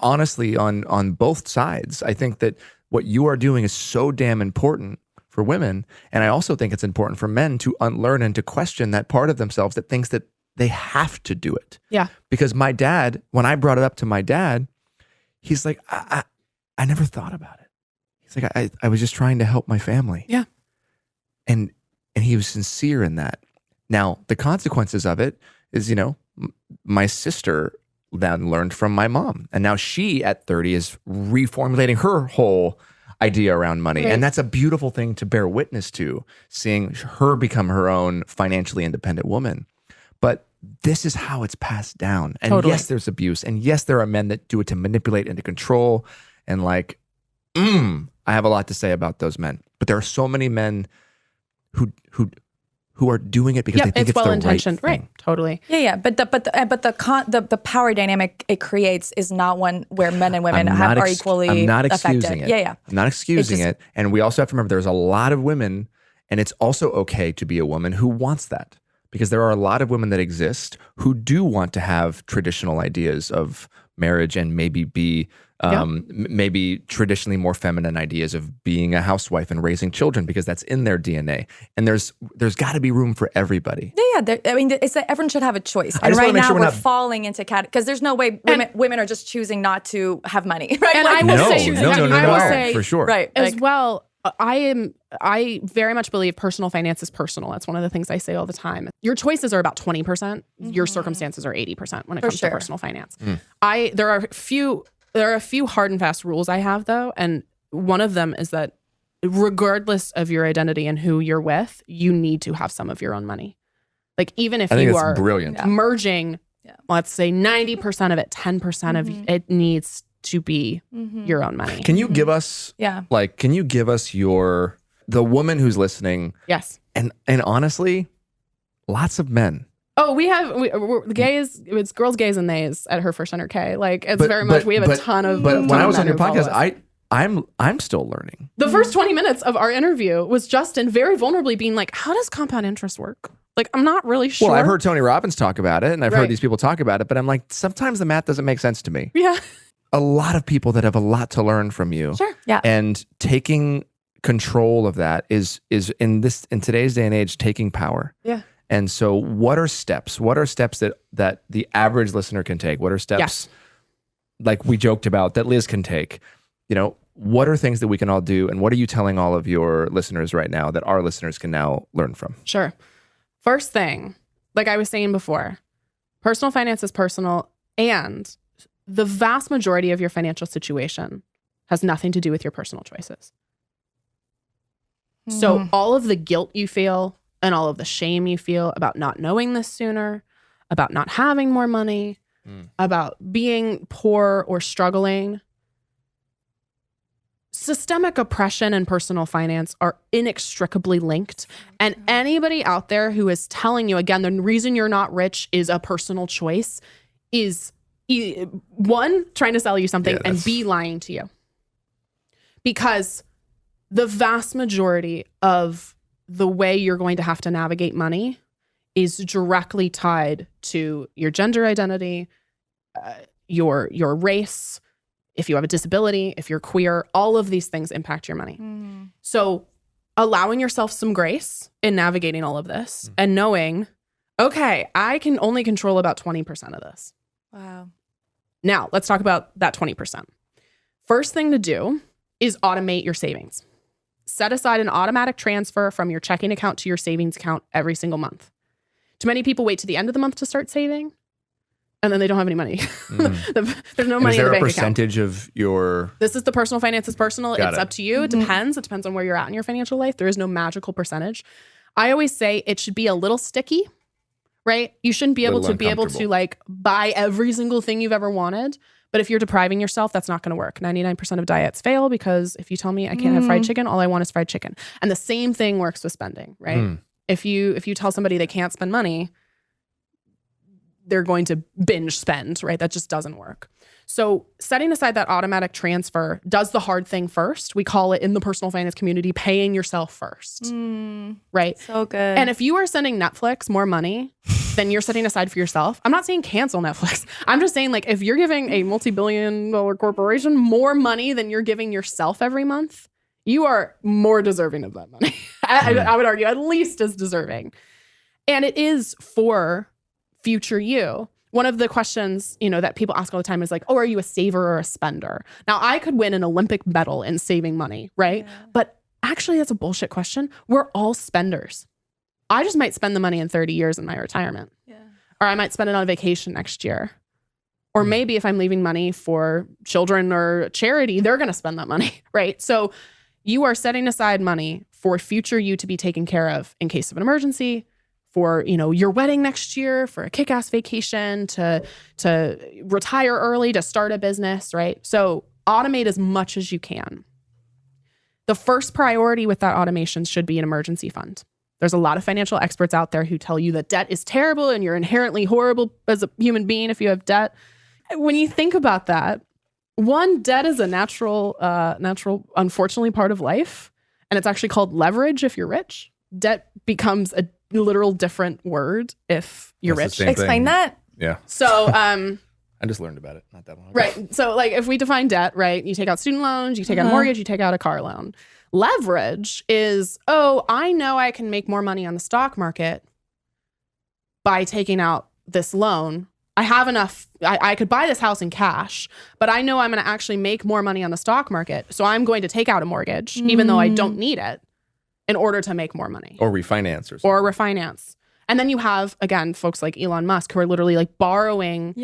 E: Honestly, on both sides, I think that what you are doing is so damn important for women. And I also think it's important for men to unlearn and to question that part of themselves that thinks that they have to do it.
D: Yeah.
E: Because my dad, when I brought it up to my dad, he's like, I never thought about it. He's like, I was just trying to help my family.
D: Yeah.
E: And he was sincere in that. Now, the consequences of it is, my sister then learned from my mom. And now she, at 30, is reformulating her whole idea around money.
D: Right.
E: And that's a beautiful thing to bear witness to, seeing her become her own financially independent woman. But this is how it's passed down. And yes, there's abuse. And yes, there are men that do it to manipulate and to control. And I have a lot to say about those men. But there are so many men who are doing it because they think it's
D: well
E: the
D: intentioned,
E: right thing.
D: right? Totally.
A: Yeah. But the power dynamic it creates is not one where men and women are equally
E: I'm not
A: affected.
E: excusing it.
A: Yeah.
E: I'm not excusing it. And we also have to remember there's a lot of women, and it's also okay to be a woman who wants that. Because there are a lot of women that exist who do want to have traditional ideas of marriage and maybe be maybe traditionally more feminine ideas of being a housewife and raising children because that's in their DNA. And there's got to be room for everybody.
A: Yeah. I mean, it's that everyone should have a choice.
E: I
A: And
E: just wanna
A: right
E: make
A: now
E: sure we're
A: we're
E: not-
A: falling into because there's no way women are just choosing not to have money, right?
D: And I will
E: No,
D: say,
E: no,
D: I will say
E: for sure.
A: Right.
D: as well, I very much believe personal finance is personal. That's one of the things I say all the time. Your choices are about 20%. Your circumstances are 80% when it comes to personal finance. There are few There are a few hard and fast rules I have though. And one of them is that regardless of your identity and who you're with, you need to have some of your own money. Like even if
E: I think
D: you
E: that's
D: are
E: brilliant.
D: merging, let's say 90% of it, 10% of it needs to be your own money.
E: Can you give us, can you give us the woman who's listening?
D: Yes.
E: And honestly, lots of men.
D: Oh, we're gays, it's girls, gays, and theys at her first 100K. Like it's very much, we have a ton of.
E: But when I was on your
D: men who follow
E: podcast,
D: us.
E: I'm still learning.
D: The first 20 minutes of our interview was Justin very vulnerably being like, how does compound interest work? Like, I'm not really sure.
E: Well, I've heard Tony Robbins talk about it, and I've
D: Right.
E: heard these people talk about it, but I'm like, sometimes the math doesn't make sense to me.
D: Yeah.
E: A lot of people that have a lot to learn from you.
D: Sure.
A: Yeah.
E: And taking control of that is in today's day and age taking power.
D: Yeah.
E: And so what are steps? What are steps that the average listener can take? What are steps like we joked about that Liz can take? You know, what are things that we can all do? And what are you telling all of your listeners right now that our listeners can now learn from?
D: Sure. First thing, like I was saying before, personal finance is personal, and the vast majority of your financial situation has nothing to do with your personal choices. So all of the guilt you feel and all of the shame you feel about not knowing this sooner, about not having more money, about being poor or struggling, systemic oppression and personal finance are inextricably linked. And anybody out there who is telling you, again, the reason you're not rich is a personal choice is one, trying to sell you something, and B, lying to you. Because the vast majority of the way you're going to have to navigate money is directly tied to your gender identity, your race, if you have a disability, if you're queer, all of these things impact your money. So allowing yourself some grace in navigating all of this and knowing, okay, I can only control about 20% of this.
A: Wow.
D: Now, let's talk about that 20%. First thing to do is automate your savings. Set aside an automatic transfer from your checking account to your savings account every single month. Too many people wait to the end of the month to start saving, and then they don't have any money. There's no money in the bank account.
E: Is there a percentage of your...
D: This is the personal finance is personal.
E: Got
D: it's
E: it.
D: up to you. It depends. It depends on where you're at in your financial life. There is no magical percentage. I always say it should be a little sticky, right? You shouldn't be able to like buy every single thing you've ever wanted. But if you're depriving yourself, that's not going to work. 99% of diets fail because if you tell me I can't have fried chicken, all I want is fried chicken. And the same thing works with spending, right? If you tell somebody they can't spend money, they're going to binge spend, right? That just doesn't work. So setting aside that automatic transfer does the hard thing first. We call it in the personal finance community, paying yourself first, right?
A: So good.
D: And if you are sending Netflix more money than you're setting aside for yourself, I'm not saying cancel Netflix. I'm just saying, like, if you're giving a multi-billion-dollar corporation more money than you're giving yourself every month, you are more deserving of that money. I would argue at least as deserving. And it is for future you. One of the questions, that people ask all the time is like, oh, are you a saver or a spender? Now, I could win an Olympic medal in saving money, right? Yeah. But actually, that's a bullshit question. We're all spenders. I just might spend the money in 30 years in my retirement. Yeah. Or I might spend it on a vacation next year. Or maybe if I'm leaving money for children or charity, they're going to spend that money, right? So you are setting aside money for future you to be taken care of in case of an emergency, for your wedding next year, for a kick-ass vacation, to retire early, to start a business, right? So automate as much as you can. The first priority with that automation should be an emergency fund. There's a lot of financial experts out there who tell you that debt is terrible and you're inherently horrible as a human being if you have debt. When you think about that, one, debt is a natural, unfortunately, part of life. And it's actually called leverage if you're rich. Debt becomes a literal different word if you're rich.
A: Explain that.
E: Yeah.
D: So
E: I just learned about it not that long ago.
D: Right. So like if we define debt, right, you take out student loans, you take out a mortgage, you take out a car loan. Leverage is, I know I can make more money on the stock market by taking out this loan. I have enough, I could buy this house in cash, but I know I'm going to actually make more money on the stock market. So I'm going to take out a mortgage, even though I don't need it, in order to make more money.
E: Or refinance or something.
D: Or refinance. And then you have, again, folks like Elon Musk who are literally like borrowing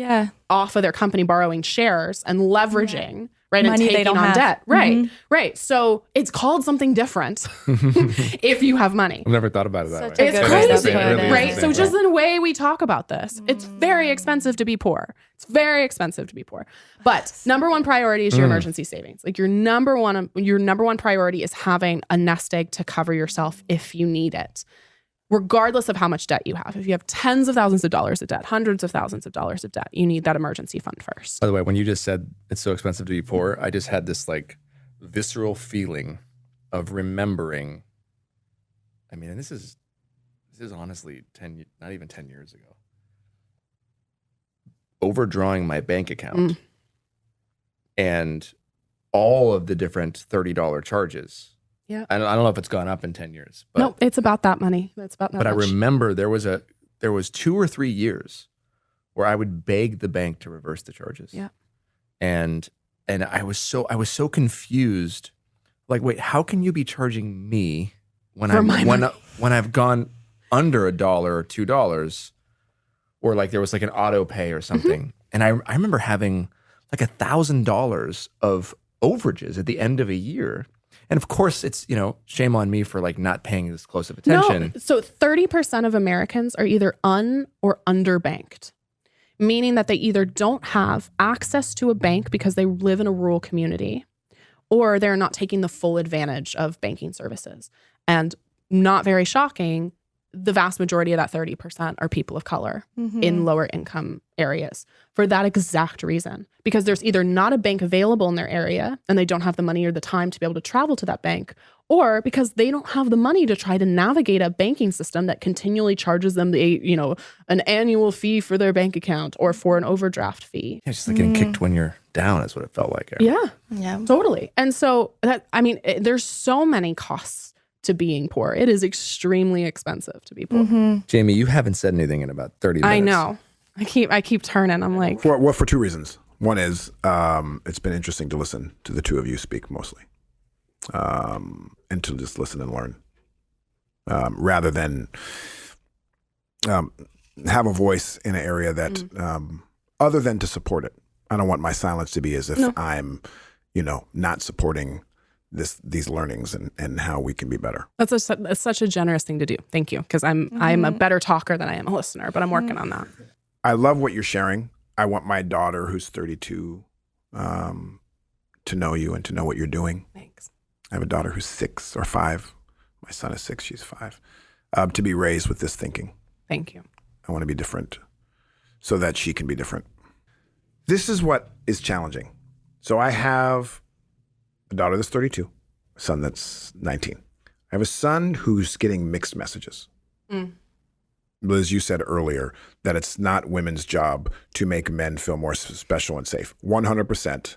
D: off of their company, borrowing shares and leveraging, right?
A: Money
D: and
A: they
D: taking
A: don't
D: on
A: have.
D: debt. Right. Right. So it's called something different if you have money.
E: I've never thought about it that
A: Such
E: way.
A: a
D: It's
A: good way to
D: crazy,
A: put it.
D: right?
E: is
D: So just
E: interesting.
D: the way we talk about this, it's very expensive to be poor. It's very expensive to be poor. But number one priority is your emergency savings. Like your number one priority is having a nest egg to cover yourself if you need it, regardless of how much debt you have. If you have tens of thousands of dollars of debt, hundreds of thousands of dollars of debt, you need that emergency fund first.
E: By the way, when you just said it's so expensive to be poor, I just had this like visceral feeling of remembering. I mean, and this is honestly not even 10 years ago. Overdrawing my bank account and all of the different $30 charges.
D: Yeah.
E: I don't know if it's gone up in 10 years. But,
D: No, it's about that money. It's about that
E: but I
D: much.
E: remember there was 2 or 3 years where I would beg the bank to reverse the charges.
D: Yeah.
E: And I was so confused. Like, wait, how can you be charging me when I've gone under $1 or $2, or like there was like an auto pay or something? And I remember having like $1,000 of overages at the end of a year. And of course, it's, shame on me for like not paying this close of attention.
D: No, so 30% of Americans are either or underbanked, meaning that they either don't have access to a bank because they live in a rural community, or they're not taking the full advantage of banking services. And not very shocking, the vast majority of that 30% are people of color in lower income areas for that exact reason. Because there's either not a bank available in their area and they don't have the money or the time to be able to travel to that bank, or because they don't have the money to try to navigate a banking system that continually charges them an annual fee for their bank account or for an overdraft fee.
E: It's just like getting kicked when you're down is what it felt like.
D: Yeah, totally. And so there's so many costs to being poor. It is extremely expensive to be poor.
E: Jamie, you haven't said anything in about 30 minutes.
D: I know. I keep turning. I'm like,
C: Well, for two reasons. One is it's been interesting to listen to the two of you speak mostly, and to just listen and learn, rather than have a voice in an area that, other than to support it. I don't want my silence to be as if I'm, not supporting these learnings and how we can be better.
D: that's such a generous thing to do. Thank you, because I'm a better talker than I am a listener, but I'm working on that.
C: I love what you're sharing. I want my daughter, who's 32, to know you and to know what you're doing.
D: Thanks.
C: I have a daughter who's 6 or 5. My son is 6, she's 5. To be raised with this thinking.
D: Thank you.
C: I want to be different so that she can be different. This is what is challenging. So I have a daughter that's 32, a son that's 19. I have a son who's getting mixed messages. Liz, you said earlier that it's not women's job to make men feel more special and safe. 100%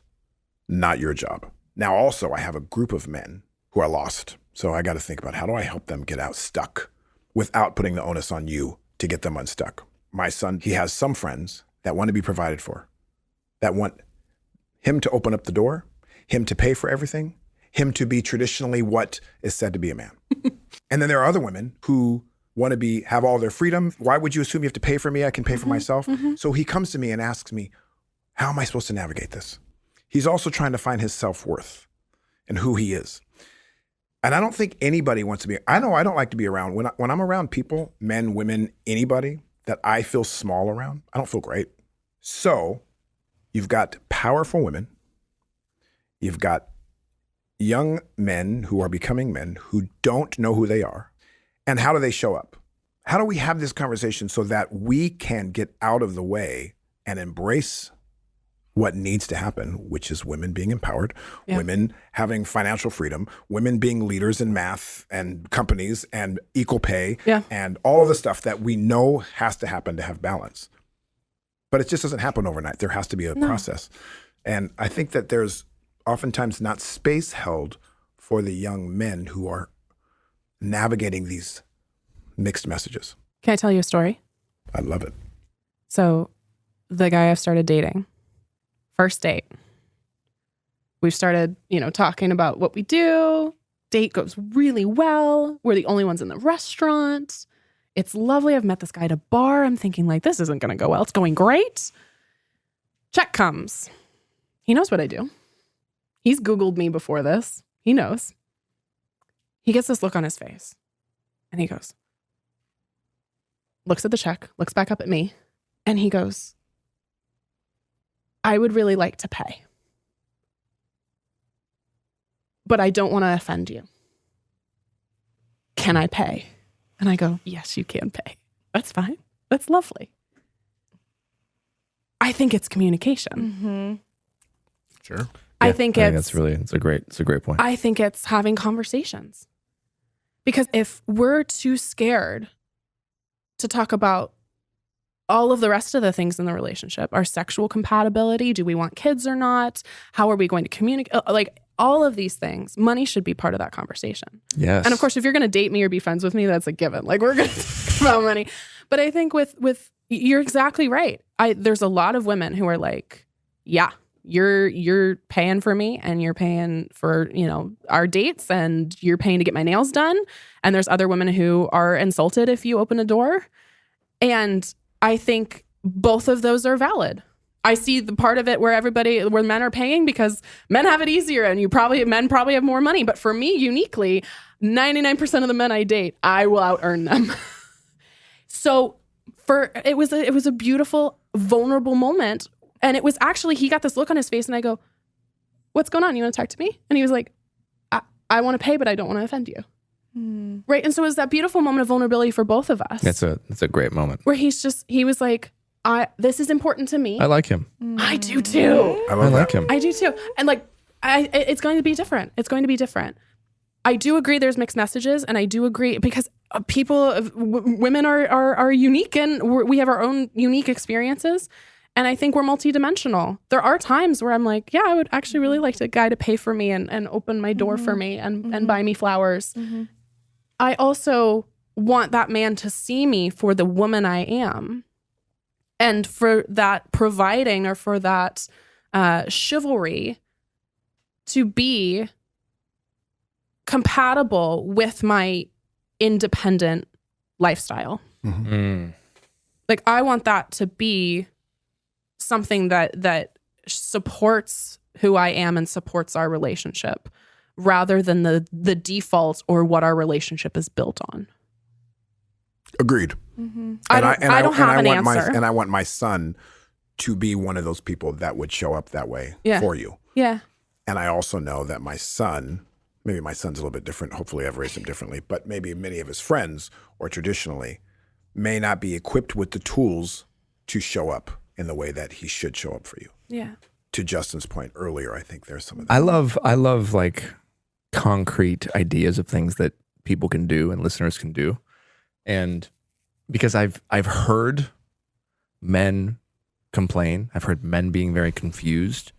C: not your job. Now, also, I have a group of men who are lost. So I got to think about, how do I help them get out stuck without putting the onus on you to get them unstuck? My son, he has some friends that want to be provided for, that want him to open up the door, him to pay for everything, him to be traditionally what is said to be a man. And then there are other women who want to have all their freedom. Why would you assume you have to pay for me? I can pay for myself. So he comes to me and asks me, how am I supposed to navigate this? He's also trying to find his self-worth and who he is. And I don't think anybody wants to be, I know I don't like to be around, when I'm around people, men, women, anybody that I feel small around, I don't feel great. So you've got powerful women, you've got young men who are becoming men who don't know who they are. And how do they show up? How do we have this conversation so that we can get out of the way and embrace what needs to happen, which is women being empowered, women having financial freedom, women being leaders in math and companies and equal pay, and all of the stuff that we know has to happen to have balance. But it just doesn't happen overnight. There has to be a process. And I think that there's oftentimes not space held for the young men who are navigating these mixed messages.
D: Can I tell you a story?
C: I love it.
D: So the guy I've started dating, first date, we've started, talking about what we do. Date goes really well. We're the only ones in the restaurant. It's lovely. I've met this guy at a bar. I'm thinking like, this isn't going to go well. It's going great. Check comes. He knows what I do. He's Googled me before this. He knows. He gets this look on his face and he goes, looks at the check, looks back up at me, and he goes, I would really like to pay, but I don't want to offend you. Can I pay? And I go, yes, you can pay. That's fine. That's lovely. I think it's communication.
C: Sure.
D: I think
E: it's a great point.
D: I think it's having conversations. Because if we're too scared to talk about all of the rest of the things in the relationship, our sexual compatibility, do we want kids or not? How are we going to communicate? Like all of these things, money should be part of that conversation.
E: Yes.
D: And of course, if you're going to date me or be friends with me, that's a given. Like we're going to talk about money. But I think with you're exactly right. There's a lot of women who are like, yeah, you're paying for me and you're paying for, our dates and you're paying to get my nails done. And there's other women who are insulted if you open a door. And I think both of those are valid. I see the part of it where men are paying because men have it easier and men probably have more money. But for me, uniquely, 99% of the men I date, I will out earn them. So it was a beautiful, vulnerable moment. And it was actually, he got this look on his face and I go, what's going on? You want to talk to me? And he was like, I want to pay, but I don't want to offend you. Right. And so it was that beautiful moment of vulnerability for both of us.
E: That's a great moment.
D: Where he was like, this is important to me.
E: I like him.
D: I do too.
C: I
E: like him.
D: I do too. And like, it's going to be different. It's going to be different. I do agree there's mixed messages, and I do agree because women are unique and we have our own unique experiences. And I think we're multidimensional. There are times where I'm like, yeah, I would actually really like a guy to pay for me and open my door for me and buy me flowers. I also want that man to see me for the woman I am. And for that providing or for that chivalry to be compatible with my independent lifestyle. Like I want that to be something that supports who I am and supports our relationship rather than the default or what our relationship is built on.
C: Agreed.
D: I don't have an answer.
C: And I want my son to be one of those people that would show up that way for you.
D: Yeah.
C: And I also know that my son, maybe my son's a little bit different. Hopefully I've raised him differently, but maybe many of his friends or traditionally may not be equipped with the tools to show up in the way that he should show up for you.
D: Yeah.
C: To Justin's point earlier, I think there's some of that.
E: I love like concrete ideas of things that people can do and listeners can do. And because I've heard men complain, I've heard men being very confused,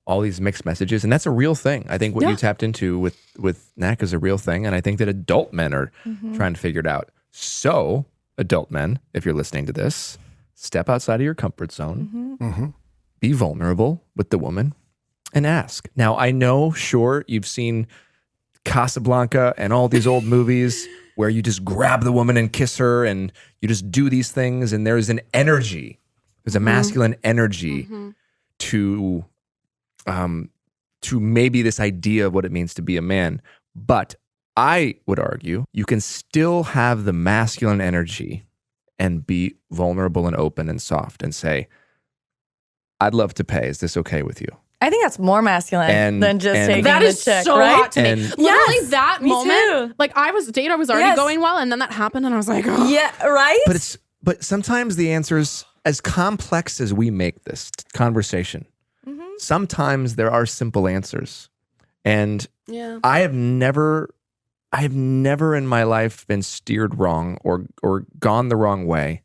E: all these mixed messages, and that's a real thing. I think what you tapped into with NAC is a real thing, and I think that adult men are trying to figure it out. So, adult men, if you're listening to this, step outside of your comfort zone, be vulnerable with the woman, and ask. Now, I know, sure, you've seen Casablanca and all these old movies where you just grab the woman and kiss her and you just do these things, and there's an energy, there's a masculine energy to maybe this idea of what it means to be a man. But I would argue you can still have the masculine energy and be vulnerable and open and soft and say, I'd love to pay. Is this okay with you?
A: I think that's more masculine than just taking
D: that
A: the
D: is
A: chick,
D: so
A: right?
D: hot to me. Literally that
A: me
D: moment,
A: too.
D: like I was already going well, and then that happened, and I was like, oh.
A: Yeah, right?
E: But sometimes the answer is, as complex as we make this conversation, sometimes there are simple answers. And I have never in my life been steered wrong or gone the wrong way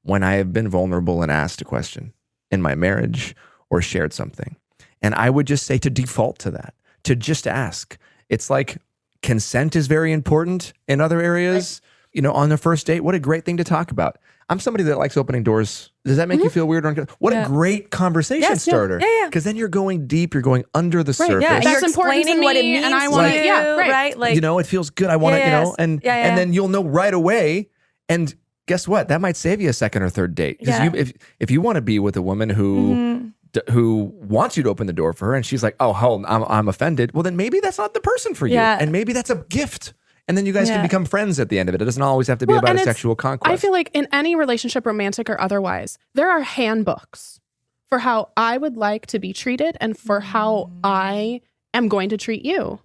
E: when I have been vulnerable and asked a question in my marriage or shared something. And I would just say to default to that, to just ask. It's like consent is very important in other areas. Right. On the first date, what a great thing to talk about. I'm somebody that likes opening doors. Does that make you feel weird? What a great conversation starter. Yeah. Because then you're going deep, you're going under the surface.
A: Yeah,
D: that's
A: you're
D: important to me,
A: what it means
D: and I want
A: to you, right? Like,
E: it feels good. I want to, and then you'll know right away And guess what? That might save you a second or third date. Because
A: Yeah.
E: if you want to be with a woman who wants you to open the door for her, and she's like, oh, hell, I'm offended. Well, then maybe that's not the person for you.
A: Yeah.
E: And maybe that's a gift. And then you guys can become friends at the end of it. It doesn't always have to be about a sexual conquest.
D: I feel like in any relationship, romantic or otherwise, there are handbooks for how I would like to be treated and for how I am going to treat you.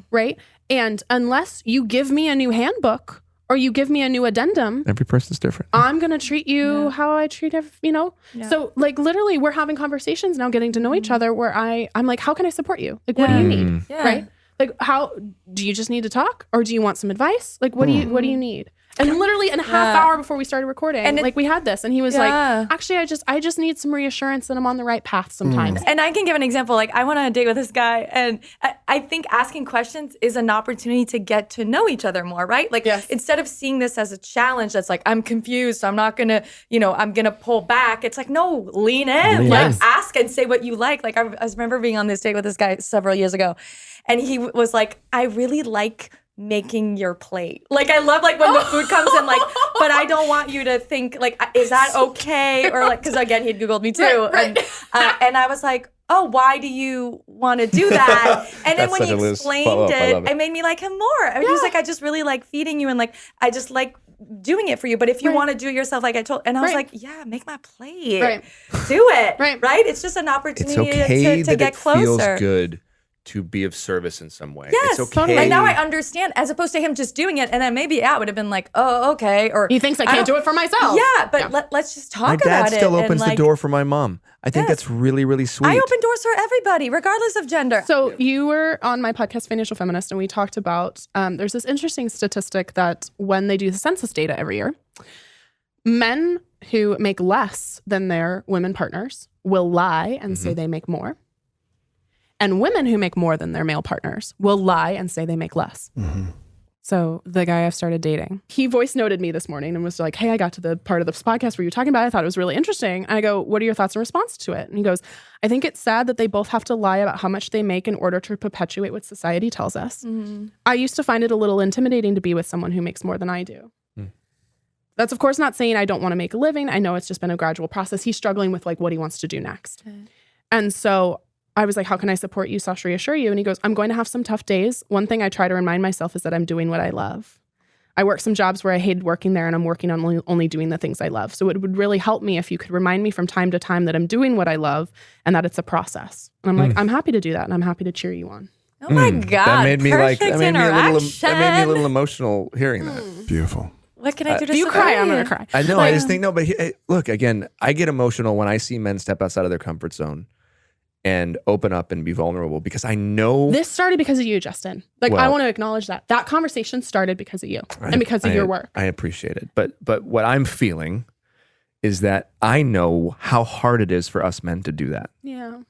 D: Right? And unless you give me a new handbook or you give me a new addendum,
E: every person's different.
D: I'm going to treat you how I treat
A: Yeah.
D: So like literally we're having conversations now, getting to know each other where I'm like, how can I support you? Like, what do you need?
A: Yeah.
D: Right? Like, how do you just need to talk or do you want some advice? Like, what do you need? And literally in a half hour before we started recording,
A: And
D: like we had this and he was like, actually, I just need some reassurance that I'm on the right path sometimes.
A: And I can give an example. Like, I went on a date with this guy, and I think asking questions is an opportunity to get to know each other more, right? Like, instead of seeing this as a challenge that's like, I'm confused, so I'm not gonna, I'm gonna pull back. It's like, no, lean in. Ask and say what you like. Like, I remember being on this date with this guy several years ago, and he was like, I really like making your plate. Like, I love like when the food comes in, like, but I don't want you to think like, is that okay? Or like, because again, he'd Googled me too.
D: Right.
A: And I was like, oh, why do you want to do that? And then when he explained it made me like him more. I mean, he was like, I just really like feeding you, and like, I just like doing it for you. But if you want to do it yourself, like I told, and I was like, yeah, make my plate. Do it. Right. It's just an opportunity
E: It's okay
A: to get closer.
E: It feels good to be of service in some way.
A: Yes,
E: it's okay.
A: And now I understand, as opposed to him just doing it, and then maybe I would have been like, oh, okay. Or
D: he thinks I can't do it for myself.
A: Yeah, but let's just talk about it.
E: My dad still opens the
A: like,
E: door for my mom. I think that's really, really sweet.
A: I open doors for everybody, regardless of gender.
D: So you were on my podcast, Financial Feminist, and we talked about, there's this interesting statistic that when they do the census data every year, men who make less than their women partners will lie and say they make more. And women who make more than their male partners will lie and say they make less. So the guy I've started dating, he voice noted me this morning and was like, hey, I got to the part of this podcast where you were talking about it. I thought it was really interesting. And I go, what are your thoughts in response to it? And he goes, I think it's sad that they both have to lie about how much they make in order to perpetuate what society tells us. I used to find it a little intimidating to be with someone who makes more than I do. That's of course not saying I don't want to make a living. I know it's just been a gradual process. He's struggling with like what he wants to do next. And so I was like, how can I support you / reassure you? And he goes, I'm going to have some tough days. One thing I try to remind myself is that I'm doing what I love. I work some jobs where I hated working there, and I'm working on only doing the things I love. So it would really help me if you could remind me from time to time that I'm doing what I love and that it's a process. And I'm like, I'm happy to do that, and I'm happy to cheer you on.
A: Oh my God.
E: That made me like,
A: perfect
E: that made
A: interaction.
E: me a little emotional hearing that.
C: Beautiful.
A: What can I do to
D: If you
A: support
D: cry, I'm going to cry.
E: I know. I just think, no, but look, again, I get emotional when I see men step outside of their comfort zone and open up and be vulnerable, because I know
D: This started because of you, Justin. Like, I want to acknowledge that. That conversation started because of you and because of your work.
E: I appreciate it. But what I'm feeling is that I know how hard it is for us men to do that.
D: Yeah.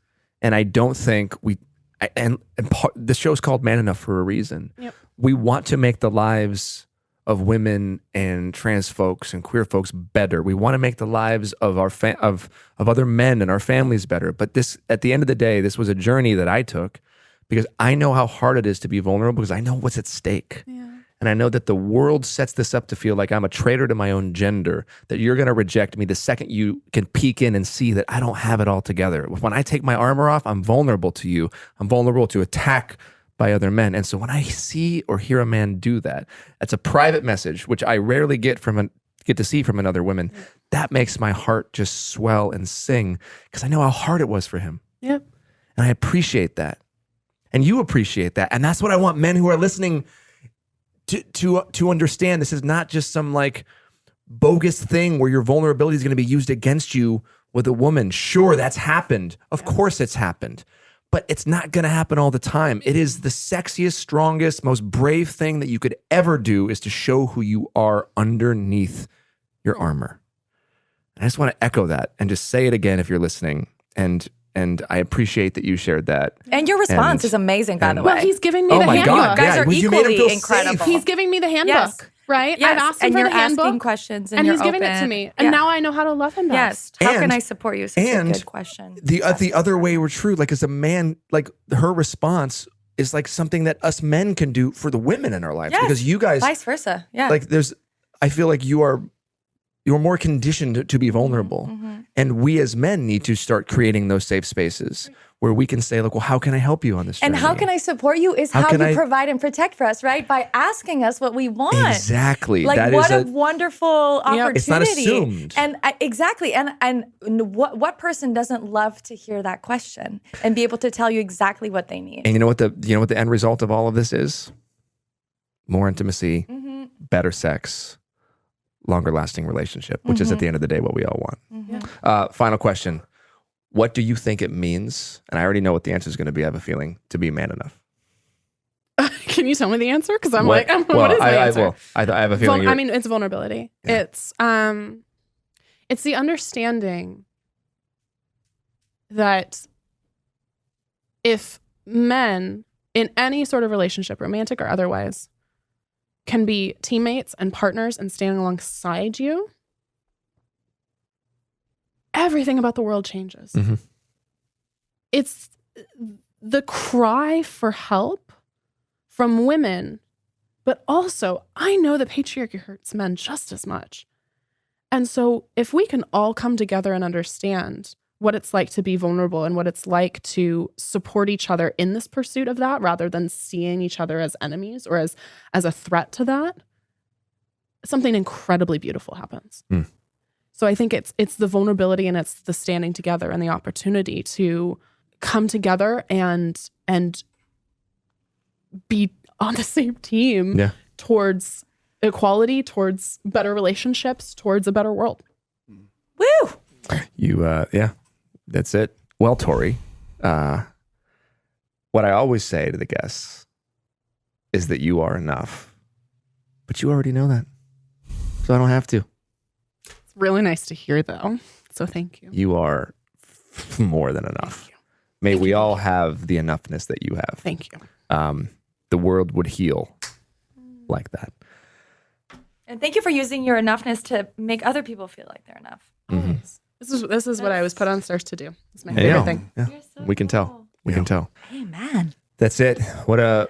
E: And I don't think the show's called Man Enough for a reason.
D: Yep.
E: We want to make the lives of women and trans folks and queer folks better. We want to make the lives of our of other men and our families better. But this, at the end of the day, this was a journey that I took because I know how hard it is to be vulnerable, because I know what's at stake.
D: Yeah.
E: And I know that the world sets this up to feel like I'm a traitor to my own gender, that you're going to reject me the second you can peek in and see that I don't have it all together. When I take my armor off, I'm vulnerable to you. I'm vulnerable to attack by other men. And so when I see or hear a man do that, that's a private message, which I rarely get to see from another woman. That makes my heart just swell and sing, because I know how hard it was for him.
D: Yep.
E: And I appreciate that. And you appreciate that. And that's what I want men who are listening to understand. This is not just some like bogus thing where your vulnerability is going to be used against you with a woman. Sure, that's happened. Of course it's happened. But it's not going to happen all the time. It is the sexiest, strongest, most brave thing that you could ever do, is to show who you are underneath your armor. And I just want to echo that and just say it again if you're listening. And I appreciate that you shared that.
A: And your response is amazing, by the way.
D: Well, he's giving me the handbook.
A: You guys are
E: you made him feel
A: equally incredible.
E: safe.
D: He's giving me the handbook,
A: Yes.
D: right?
A: Yes.
D: I've asked him
A: and
D: for
A: you're
D: the handbook.
A: asking questions,
D: And
A: you're
D: he's giving it to
A: open.
D: me. And now I know how to love him best.
A: Yes. How can
E: And-
A: I support you? Such a good question.
E: The other way were true. Like, as a man, like, her response is like something that us men can do for the women in our lives.
A: Yes.
E: Because you guys,
A: Vice versa. Yeah.
E: like, I feel like you're more conditioned to be vulnerable. And we as men need to start creating those safe spaces where we can say, like, well, how can I help you on this journey?
A: And how can I support you is how you provide and protect for us, right? By asking us what we want.
E: Exactly.
A: Like,
E: that
A: what
E: is
A: a wonderful opportunity.
E: It's not assumed.
A: And exactly. And what person doesn't love to hear that question and be able to tell you exactly what they need?
E: And you know what the end result of all of this is? More intimacy, better sex, longer lasting relationship, which is at the end of the day what we all want. Final question. What do you think it means? And I already know what the answer is going to be. I have a feeling to be man enough.
D: Can you tell me the answer? Because I'm what is the answer?
E: I have a feeling.
D: It's vulnerability. Yeah. It's the understanding that if men in any sort of relationship, romantic or otherwise, can be teammates and partners and standing alongside you, everything about the world changes. It's the cry for help from women, but also I know that patriarchy hurts men just as much. And so if we can all come together and understand what it's like to be vulnerable and what it's like to support each other in this pursuit of that, rather than seeing each other as enemies or as a threat to that, something incredibly beautiful happens. So I think it's the vulnerability and it's the standing together and the opportunity to come together and be on the same team towards equality, towards better relationships, towards a better world.
A: Woo!
E: That's it. Well, Tori, what I always say to the guests is that you are enough, but you already know that, so I don't have to.
D: It's really nice to hear, though. So thank you.
E: You are more than enough. May we all have the enoughness that you have.
D: Thank you.
E: The world would heal like that.
A: And thank you for using your enoughness to make other people feel like they're enough.
D: This is what I was put on Stars to do. It's my favorite thing.
E: Yeah.
A: So
E: We can tell. We can tell.
A: Amen.
E: That's it.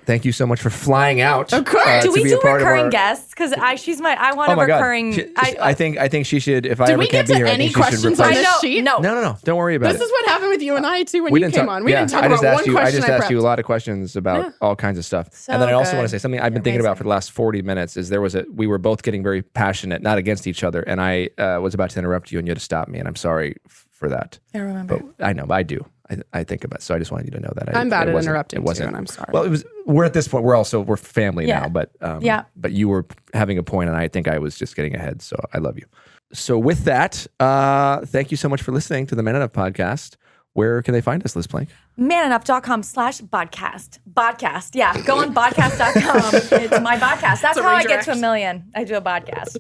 E: Thank you so much for flying out.
A: Of course. Do we do recurring guests? Because I want a recurring.
E: I think she should. If I ever can't be here, I think she should
D: questions
E: replace.
D: on this sheet?
E: No. Don't worry about it.
D: This is what happened with you and I too when you came on. We didn't talk about one question.
E: I just asked you a lot of questions about all kinds of stuff. And then I also want to say something I've been thinking about for the last 40 minutes. Is we were both getting very passionate, not against each other, and I was about to interrupt you, and you had to stop me, and I'm sorry for that.
A: I remember.
E: But I know, but I do. I think about it. So I just wanted you to know that.
D: I'm bad at interrupting too, and I'm sorry.
E: Well, we're at this point. We're family now, but But you were having a point, and I think I was just getting ahead. So I love you. So with that, thank you so much for listening to the Man Enough podcast. Where can they find us, Liz Plank?
A: manenough.com/podcast. Podcast. Yeah. Go on podcast.com. It's my podcast. That's how I get to 1 million. I do a podcast.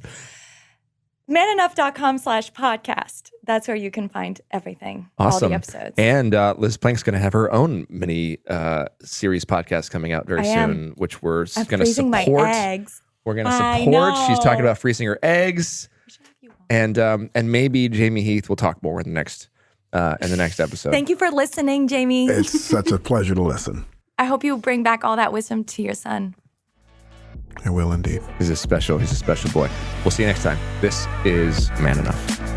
A: manenough.com/podcast. That's where you can find everything.
E: Awesome.
A: All the episodes.
E: And Liz Plank's going to have her own mini series podcast coming out very soon, which we're going to support.
A: My eggs.
E: We're going to support. She's talking about freezing her eggs. And maybe Jamie Heath will talk more in the next episode.
A: Thank you for listening, Jamie.
C: It's such a pleasure to listen.
A: I hope you bring back all that wisdom to your son.
C: I will indeed.
E: He's a special boy. We'll see you next time. This is Man Enough.